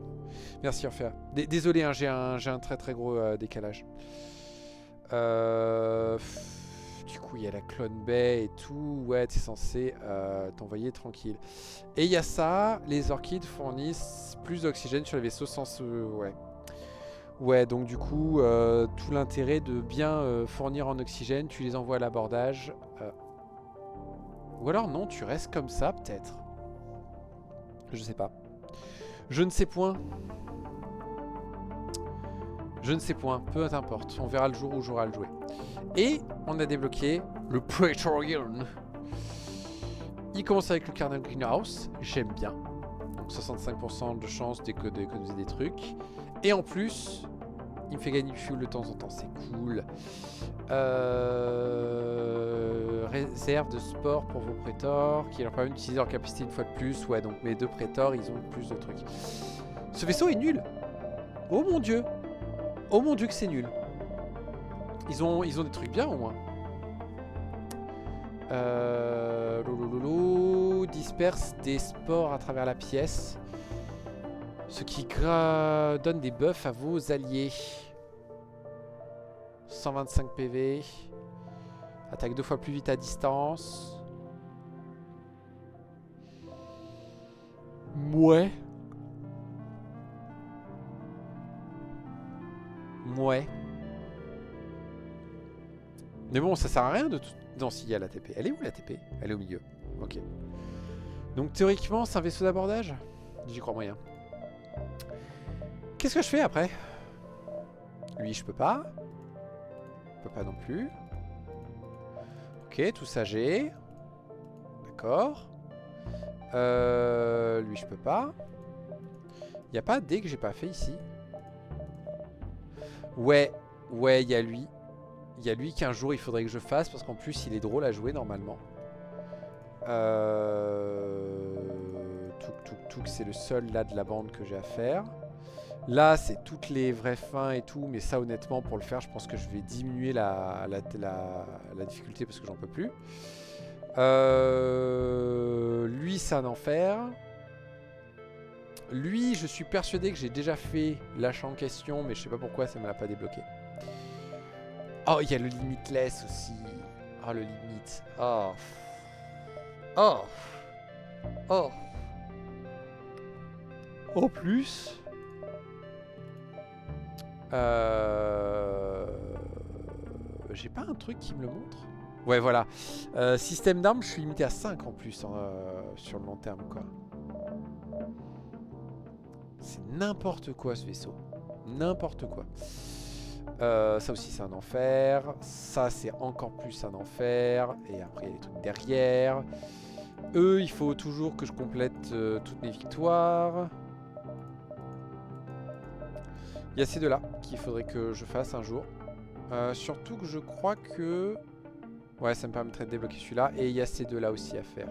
S1: Merci Orphea. Désolé, hein, j'ai un très très gros décalage. Du coup, il y a la Clone Bay et tout. Ouais, t'es censé t'envoyer tranquille. Et il y a ça, les orchides fournissent plus d'oxygène sur les vaisseaux sans... ouais. Ouais, donc du coup, tout l'intérêt de bien fournir en oxygène, tu les envoies à l'abordage. Ou alors non, tu restes comme ça peut-être. Je sais pas. Je ne sais point. Je ne sais point, peu importe. On verra le jour où j'aurai à le jouer. Et on a débloqué le Praetorian. Il commence avec le Cardinal Greenhouse. J'aime bien. Donc 65% de chance d'économiser des trucs. Et en plus, il me fait gagner du fuel de temps en temps. C'est cool. Réserve de sport pour vos prétors qui leur permet d'utiliser leur capacité une fois de plus. Ouais, donc mes deux prétors, ils ont plus de trucs. Ce vaisseau est nul. Oh mon dieu. Oh mon dieu que c'est nul. Ils ont des trucs bien au moins. Disperse des spores à travers la pièce. Ce qui donne des buffs à vos alliés. 125 PV. Attaque 2 fois plus vite à distance. Mouais. Mouais. Mais bon, ça sert à rien de tout... Non, s'il y a la TP. Elle est où la TP? Elle est au milieu. Ok. Donc théoriquement, c'est un vaisseau d'abordage? J'y crois moyen. Qu'est-ce que je fais après? Lui, je peux pas. Je peux pas non plus. Ok, tout ça j'ai. D'accord. Lui, je peux pas. Y a pas D que j'ai pas fait ici? Ouais, ouais, il y a lui. Il y a lui qu'un jour il faudrait que je fasse parce qu'en plus il est drôle à jouer normalement. Touk, c'est le seul là de la bande que j'ai à faire. Là c'est toutes les vraies fins et tout, mais ça honnêtement pour le faire je pense que je vais diminuer la difficulté parce que j'en peux plus. Lui c'est un enfer. Lui je suis persuadé que j'ai déjà fait l'achat en question, mais je sais pas pourquoi ça me l'a pas débloqué. Oh, il y a le limitless aussi. Oh, le limite. Oh. Oh. Oh. En plus. J'ai pas un truc qui me le montre? Ouais, voilà. Système d'armes, je suis limité à 5 en plus sur le long terme, quoi. C'est n'importe quoi ce vaisseau. N'importe quoi. Ça aussi c'est un enfer. Ça c'est encore plus un enfer. Et après il y a des trucs derrière. Eux il faut toujours que je complète toutes mes victoires. Il y a ces deux là qu'il faudrait que je fasse un jour. Surtout que je crois que... Ouais, ça me permettrait de débloquer celui-là. Et il y a ces deux là aussi à faire.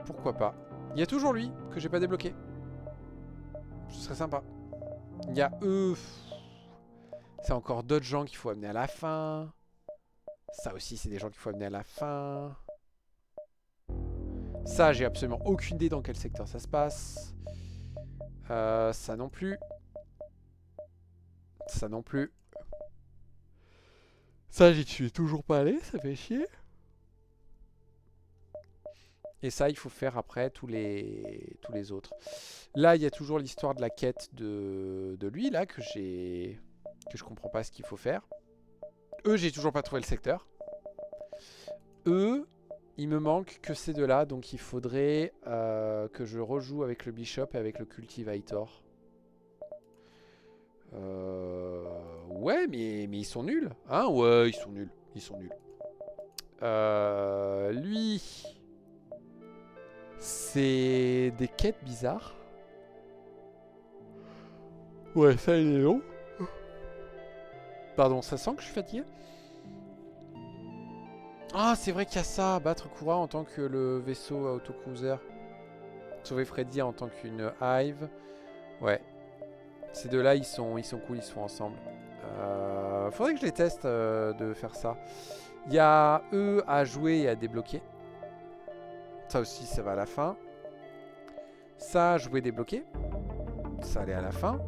S1: Pourquoi pas. Il y a toujours lui que j'ai pas débloqué. Ce serait sympa. Il y a eux. C'est encore d'autres gens qu'il faut amener à la fin. Ça aussi, c'est des gens qu'il faut amener à la fin. Ça, j'ai absolument aucune idée dans quel secteur ça se passe. Ça non plus. Ça non plus. Ça, j'y suis toujours pas allé, ça fait chier. Et ça, il faut faire après tous les autres. Là, il y a toujours l'histoire de la quête de lui, là, que je comprends pas ce qu'il faut faire. Eux, j'ai toujours pas trouvé le secteur. Eux, il me manque que ces deux-là, donc il faudrait que je rejoue avec le Bishop et avec le Cultivator. Ouais, mais ils sont nuls. Hein? Ouais, ils sont nuls. Ils sont nuls. Lui... C'est des quêtes bizarres. Ouais, ça il est long. Pardon, ça sent que je suis fatigué. Ah, c'est vrai qu'il y a ça. Battre Kura en tant que le vaisseau autocruiser. Sauver Freddy en tant qu'une Hive. Ouais. Ces deux-là, ils sont cool, ils sont ensemble. Faudrait que je les teste de faire ça. Il y a eux à jouer et à débloquer. Ça aussi, ça va à la fin. Ça, jouer débloqué. Ça allait à la fin.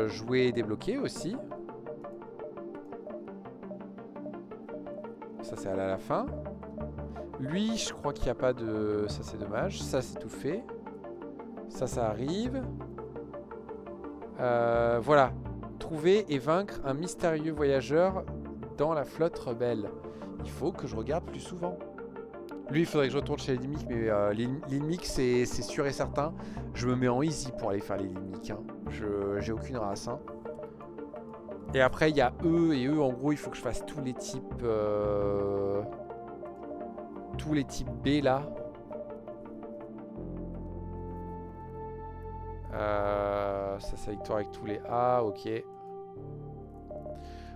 S1: Jouer débloqué aussi. Ça, c'est allé à la fin. Lui, je crois qu'il n'y a pas de... Ça, c'est dommage. Ça, c'est tout fait. Ça arrive. Voilà. Trouver et vaincre un mystérieux voyageur dans la flotte rebelle. Il faut que je regarde plus souvent. Lui, il faudrait que je retourne chez les Limiques, mais les Limiques, c'est sûr et certain. Je me mets en easy pour aller faire les Limiques. Hein. J'ai aucune race. Hein. Et après, il y a eux, et eux, en gros, il faut que je fasse tous les types... tous les types B, là. Ça, c'est victoire avec tous les A, ok.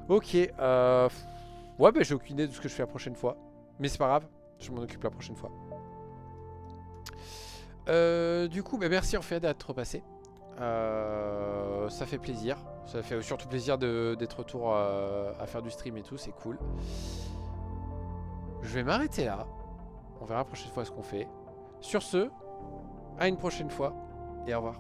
S1: Ok, ouais, bah j'ai aucune idée de ce que je fais la prochaine fois. Mais c'est pas grave, je m'en occupe la prochaine fois. Du coup, bah merci en fait d'être passé. Ça fait plaisir. Ça fait surtout plaisir d'être retour à faire du stream et tout, c'est cool. Je vais m'arrêter là. On verra la prochaine fois ce qu'on fait. Sur ce, à une prochaine fois et au revoir.